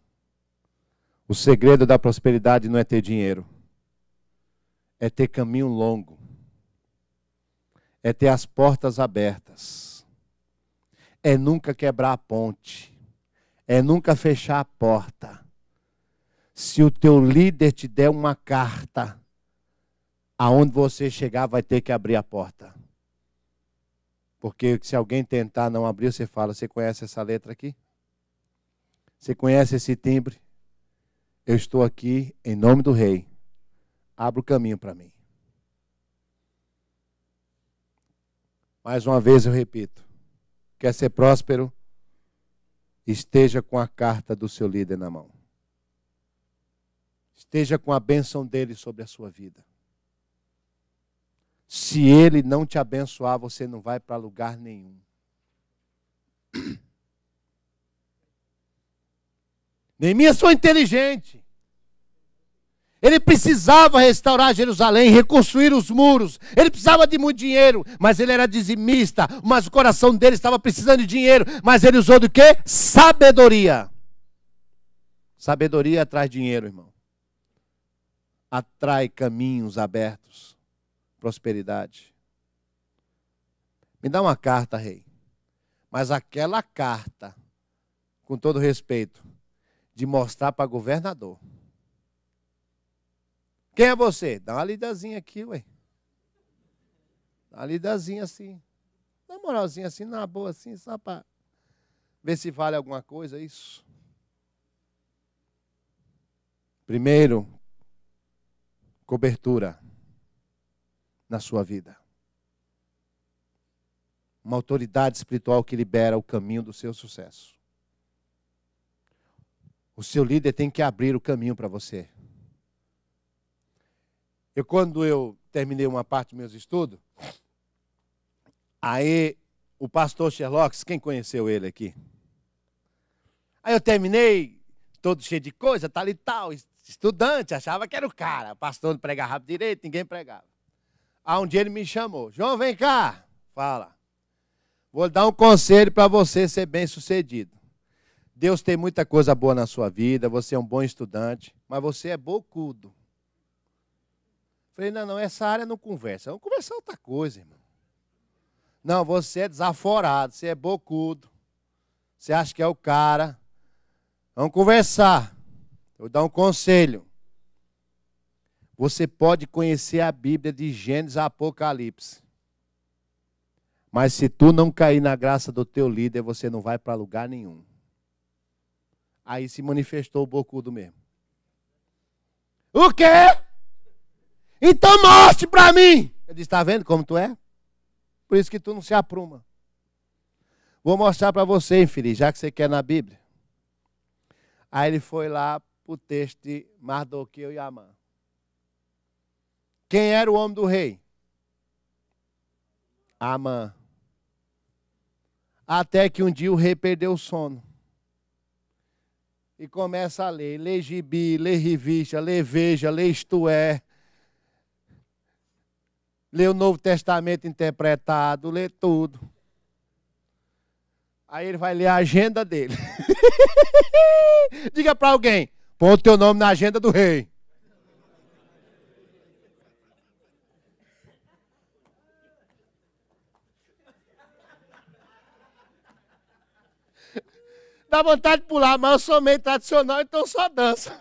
o segredo da prosperidade não é ter dinheiro, é ter caminho longo, é ter as portas abertas, é nunca quebrar a ponte, é nunca fechar a porta. Se o teu líder te der uma carta, aonde você chegar vai ter que abrir a porta. Porque se alguém tentar não abrir, você fala, você conhece essa letra aqui? Você conhece esse timbre? Eu estou aqui em nome do rei. Abra o caminho para mim. Mais uma vez eu repito. Quer ser próspero? Esteja com a carta do seu líder na mão. Esteja com a bênção dele sobre a sua vida. Se ele não te abençoar, você não vai para lugar nenhum. Neemias foi inteligente. Ele precisava restaurar Jerusalém, reconstruir os muros. Ele precisava de muito dinheiro, mas ele era dizimista. Mas o coração dele estava precisando de dinheiro. Mas ele usou do quê? Sabedoria. Sabedoria atrai dinheiro, irmão. Atrai caminhos abertos. Prosperidade. Me dá uma carta, rei. Mas aquela carta, com todo respeito, de mostrar para governador. Quem é você? Dá uma lidazinha aqui, ué. Dá uma lidazinha assim. Dá uma moralzinha assim, na boa assim, só para ver se vale alguma coisa isso. Primeiro, cobertura na sua vida. Uma autoridade espiritual que libera o caminho do seu sucesso. O seu líder tem que abrir o caminho para você. Quando eu terminei uma parte dos meus estudos, aí o pastor Sherlock, quem conheceu ele aqui? Aí eu terminei, todo cheio de coisa, tal e tal, estudante, achava que era o cara. O pastor não pregava direito, ninguém pregava. Aí um dia ele me chamou, João, vem cá, fala. Vou dar um conselho para você ser bem sucedido. Deus tem muita coisa boa na sua vida, você é um bom estudante, mas você é bocudo. Falei, não, essa área não conversa. Vamos conversar outra coisa, irmão. Não, você é desaforado, você é bocudo. Você acha que é o cara. Vamos conversar. Vou dar um conselho. Você pode conhecer a Bíblia de Gênesis a Apocalipse. Mas se tu não cair na graça do teu líder, você não vai para lugar nenhum. Aí se manifestou o bocudo mesmo. O quê? Então mostre para mim. Eu disse, está vendo como tu é? Por isso que tu não se apruma. Vou mostrar para você, infeliz, já que você quer na Bíblia. Aí ele foi lá para o texto de Mardoqueu e Amã. Quem era o homem do rei? Amã. Até que um dia o rei perdeu o sono. E começa a ler. Lê gibi, lê revista, lê Veja, lê Isto É. Lê o Novo Testamento interpretado, lê tudo. Aí ele vai ler a agenda dele. Diga para alguém, põe o teu nome na agenda do rei. Dá vontade de pular, mas eu sou meio tradicional, então só dança.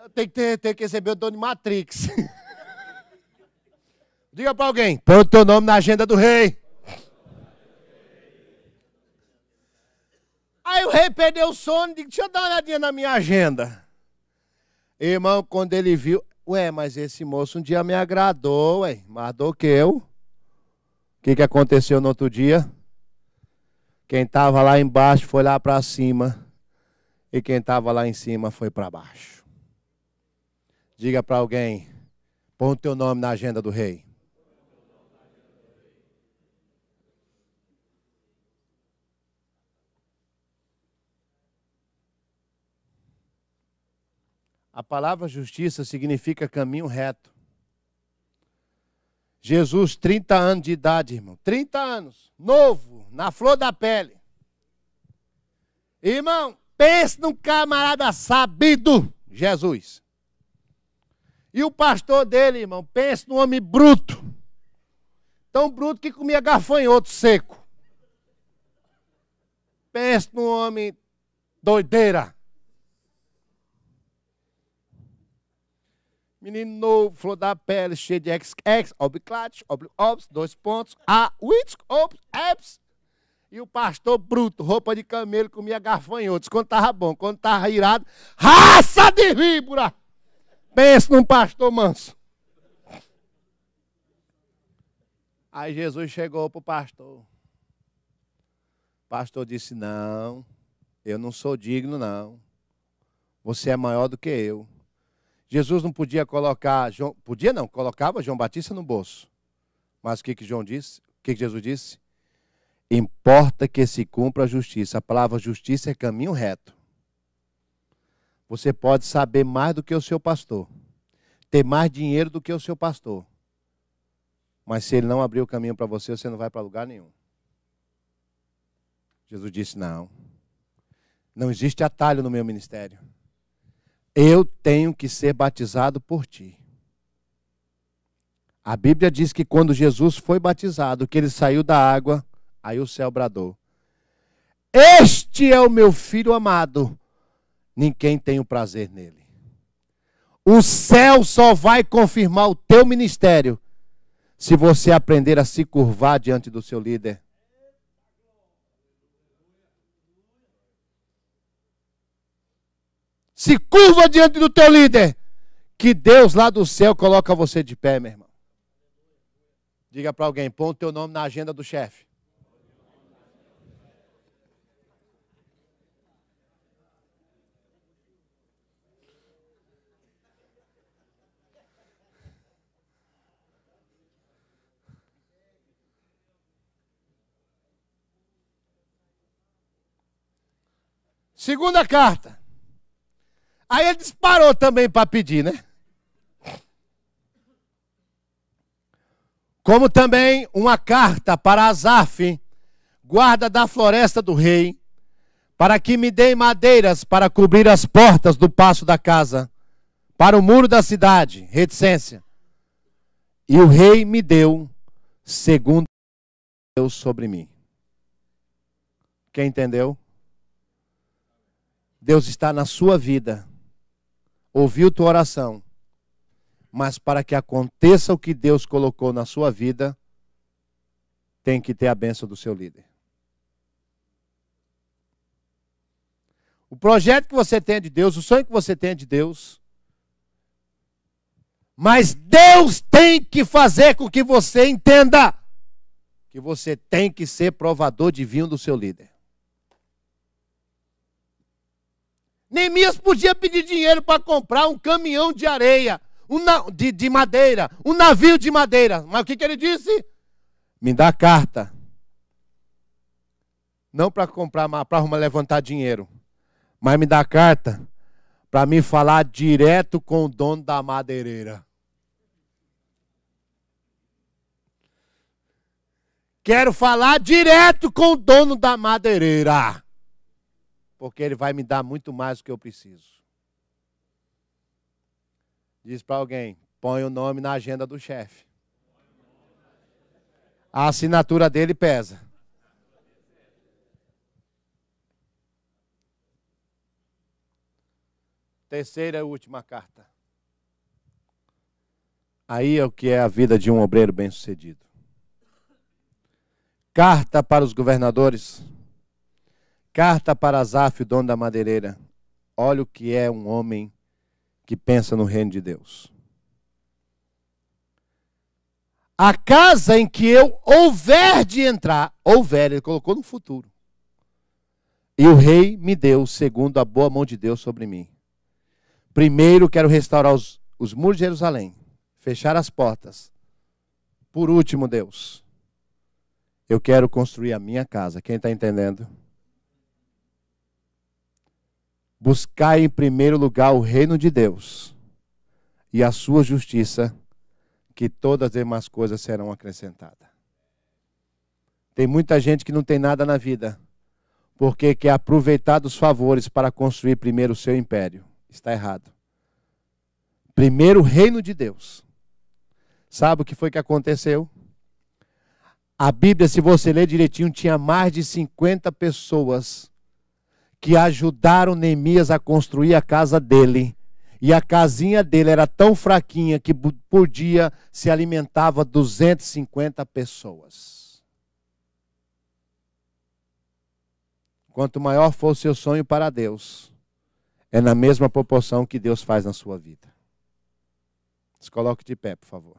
Eu tenho que receber o dono de Matrix. Diga para alguém, põe o teu nome na agenda do rei. Aí o rei perdeu o sono, digo, deixa eu dar uma olhadinha na minha agenda. Irmão, quando ele viu, mas esse moço um dia me agradou, Mardoqueu. O que aconteceu no outro dia? Quem estava lá embaixo foi lá para cima. E quem estava lá em cima foi para baixo. Diga para alguém, põe o teu nome na agenda do rei. A palavra justiça significa caminho reto. Jesus, 30 anos de idade, irmão. 30 anos, novo, na flor da pele. Irmão, pense num camarada sabido, Jesus. E o pastor dele, irmão, pense num homem bruto. Tão bruto que comia gafanhoto seco. Pense num homem doideira. Menino novo, flor da pele, cheio de oblicate, obs, 2 pontos, abs. E o pastor bruto, roupa de camelo, comia gafanhotos. Quando estava bom, quando estava irado, raça de víbora. Pensa num pastor manso. Aí Jesus chegou para o pastor. O pastor disse, não, eu não sou digno, não. Você é maior do que eu. Jesus não podia colocar, colocava João Batista no bolso. Mas o que João disse? O que Jesus disse? Importa que se cumpra a justiça. A palavra justiça é caminho reto. Você pode saber mais do que o seu pastor. Ter mais dinheiro do que o seu pastor. Mas se ele não abrir o caminho para você, você não vai para lugar nenhum. Jesus disse, não. Não existe atalho no meu ministério. Eu tenho que ser batizado por ti. A Bíblia diz que quando Jesus foi batizado, que ele saiu da água, aí o céu bradou. Este é o meu filho amado, ninguém tem o prazer nele. O céu só vai confirmar o teu ministério se você aprender a se curvar diante do seu líder. Se curva diante do teu líder, que Deus lá do céu coloca você de pé, meu irmão. Diga para alguém, põe o teu nome na agenda do chefe. Segunda carta. Aí ele disparou também para pedir, né? Como também uma carta para Asaf, guarda da floresta do rei, para que me dê madeiras para cobrir as portas do paço da casa, para o muro da cidade, reticência. E o rei me deu, segundo Deus sobre mim. Quem entendeu? Deus está na sua vida, ouviu tua oração, mas para que aconteça o que Deus colocou na sua vida, tem que ter a bênção do seu líder. O projeto que você tem de Deus, o sonho que você tem de Deus, mas Deus tem que fazer com que você entenda que você tem que ser provador divino do seu líder. Neemias podia pedir dinheiro para comprar um caminhão de areia, de madeira, um navio de madeira. Mas o que ele disse? Me dá a carta. Não para comprar, para levantar dinheiro. Mas me dá a carta para me falar direto com o dono da madeireira. Quero falar direto com o dono da madeireira. Porque ele vai me dar muito mais do que eu preciso. Diz para alguém, põe o nome na agenda do chefe. A assinatura dele pesa. Terceira e última carta. Aí é o que é a vida de um obreiro bem-sucedido. Carta para os governadores. Carta para Asaf, o dono da madeireira. Olha o que é um homem que pensa no reino de Deus. A casa em que eu houver de entrar, houver, ele colocou no futuro. E o rei me deu, segundo a boa mão de Deus sobre mim. Primeiro quero restaurar os muros de Jerusalém, fechar as portas. Por último, Deus, eu quero construir a minha casa. Quem está entendendo? Buscar em primeiro lugar o reino de Deus e a sua justiça, que todas as demais coisas serão acrescentadas. Tem muita gente que não tem nada na vida, porque quer aproveitar dos favores para construir primeiro o seu império. Está errado. Primeiro o reino de Deus. Sabe o que foi que aconteceu? A Bíblia, se você ler direitinho, tinha mais de 50 pessoas que ajudaram Neemias a construir a casa dele. E a casinha dele era tão fraquinha que por dia se alimentava 250 pessoas. Quanto maior for o seu sonho para Deus, é na mesma proporção que Deus faz na sua vida. Se coloque de pé, por favor.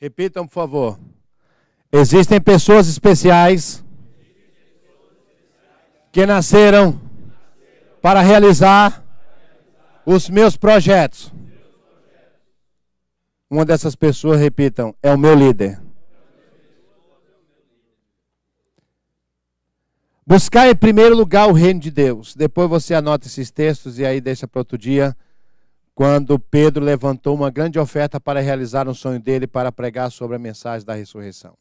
Repitam, por favor. Existem pessoas especiais que nasceram para realizar os meus projetos. Uma dessas pessoas, repitam, é o meu líder. Buscar em primeiro lugar o reino de Deus. Depois você anota esses textos e aí deixa para outro dia. Quando Pedro levantou uma grande oferta para realizar um sonho dele, para pregar sobre a mensagem da ressurreição.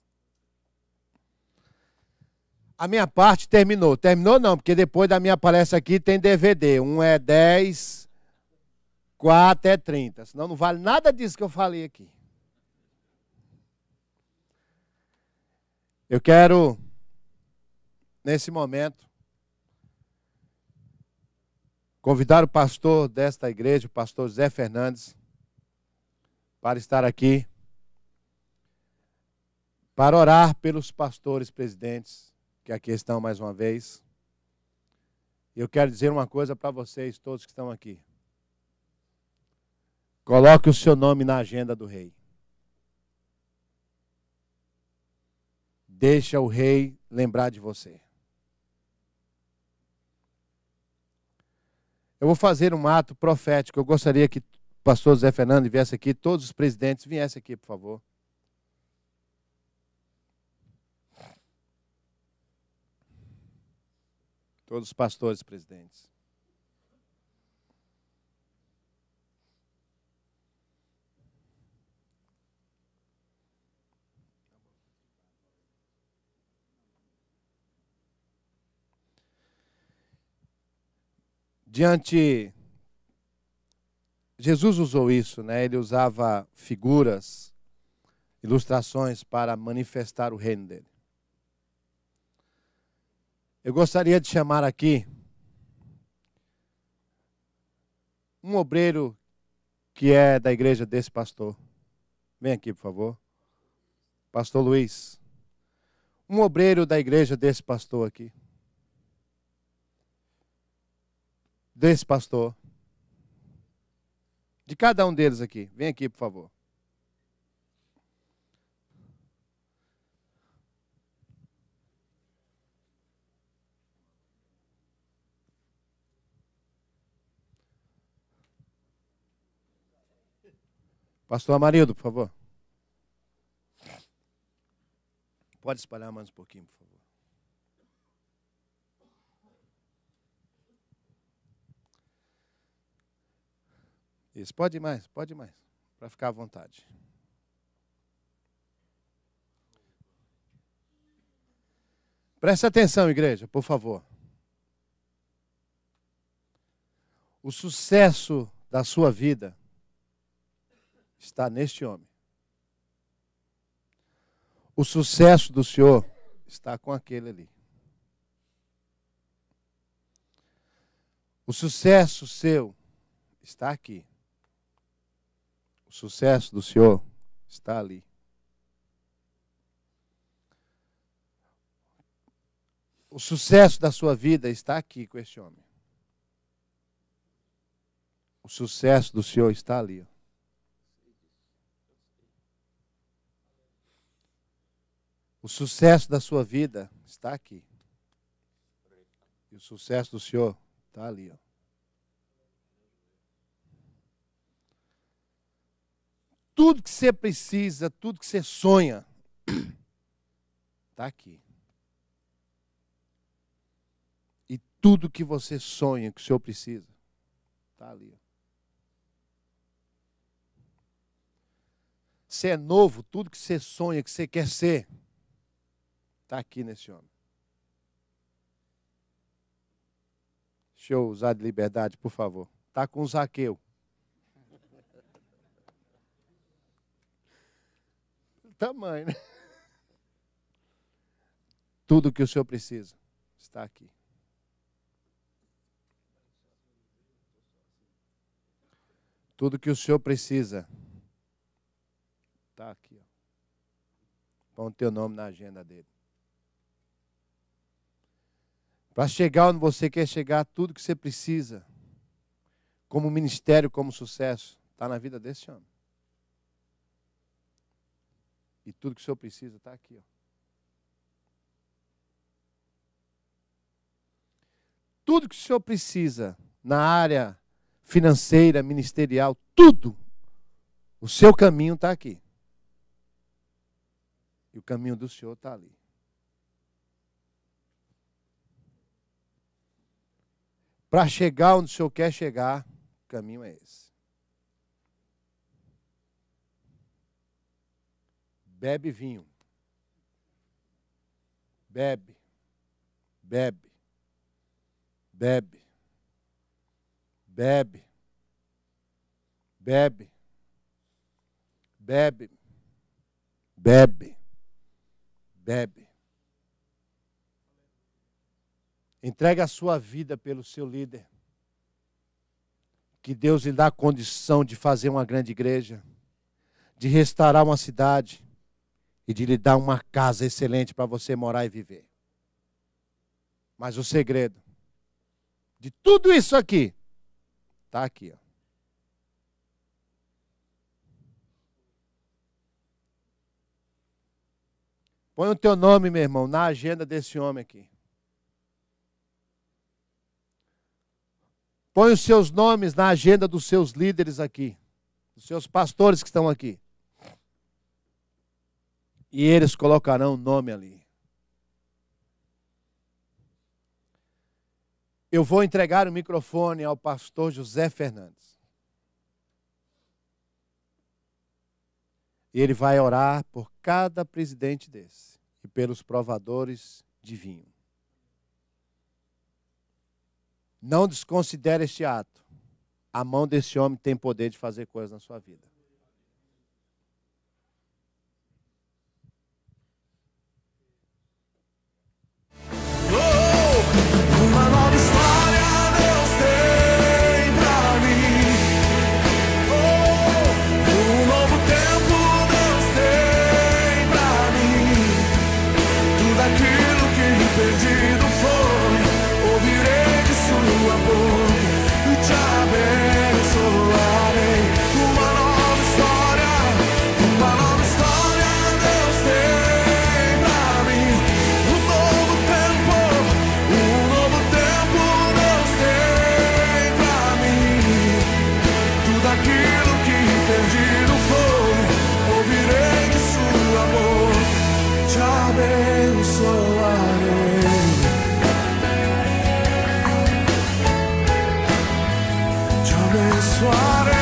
A minha parte terminou. Terminou não, porque depois da minha palestra aqui tem DVD. Um é 10, 4 é 30. Senão não vale nada disso que eu falei aqui. Eu quero, nesse momento, convidar o pastor desta igreja, o pastor José Fernandes, para estar aqui, para orar pelos pastores presidentes, que aqui estão mais uma vez. Eu quero dizer uma coisa para vocês, todos que estão aqui. Coloque o seu nome na agenda do rei. Deixa o rei lembrar de você. Eu vou fazer um ato profético. Eu gostaria que o pastor Zé Fernando viesse aqui, todos os presidentes viessem aqui, por favor. Todos os pastores presidentes. Jesus usou isso, né? Ele usava figuras, ilustrações para manifestar o reino dele. Eu gostaria de chamar aqui um obreiro que é da igreja desse pastor. Vem aqui, por favor. Pastor Luiz. Um obreiro da igreja desse pastor aqui. Desse pastor. De cada um deles aqui. Vem aqui, por favor. Pastor Amarildo, por favor. Pode espalhar mais um pouquinho, por favor. Isso, pode ir mais, para ficar à vontade. Preste atenção, igreja, por favor. O sucesso da sua vida está neste homem. O sucesso do Senhor está com aquele ali. O sucesso seu está aqui. O sucesso do Senhor está ali. O sucesso da sua vida está aqui com este homem. O sucesso do Senhor está ali. O sucesso da sua vida está aqui. E o sucesso do Senhor está ali. Tudo que você precisa, tudo que você sonha, está aqui. E tudo que você sonha, que o Senhor precisa, está ali. Você é novo, tudo que você sonha, que você quer ser, está aqui nesse homem. Deixa eu usar de liberdade, por favor. Está com o Zaqueu. Tamanho, né? Tudo que o Senhor precisa está aqui. Tudo que o Senhor precisa está aqui. Põe o teu nome na agenda dele. Para chegar onde você quer chegar, tudo que você precisa, como ministério, como sucesso, está na vida desse homem. E tudo que o Senhor precisa está aqui. Ó. Tudo que o Senhor precisa na área financeira, ministerial, tudo, o seu caminho está aqui. E o caminho do Senhor está ali. Para chegar onde o Senhor quer chegar, o caminho é esse. Bebe vinho. Bebe. Bebe. Bebe. Bebe. Bebe. Bebe. Bebe. Bebe. Entregue a sua vida pelo seu líder. Que Deus lhe dá a condição de fazer uma grande igreja, de restaurar uma cidade e de lhe dar uma casa excelente para você morar e viver. Mas o segredo de tudo isso aqui está aqui, ó. Põe o teu nome, meu irmão, na agenda desse homem aqui. Põe os seus nomes na agenda dos seus líderes aqui, dos seus pastores que estão aqui. E eles colocarão o nome ali. Eu vou entregar o microfone ao pastor José Fernandes. E ele vai orar por cada presidente desse e pelos provadores de vinho. Não desconsidere este ato. A mão desse homem tem poder de fazer coisas na sua vida. Uma nova história Deus tem pra mim. Um novo tempo Deus tem pra mim. Tudo aquilo que perdido foi, ouvirei de sua boca e te abençoarei. Uma nova história Deus tem pra mim. Um novo tempo Deus tem pra mim. Tudo aquilo que perdido foi, ouvirei de sua boca, te abençoarei. Te abençoarei.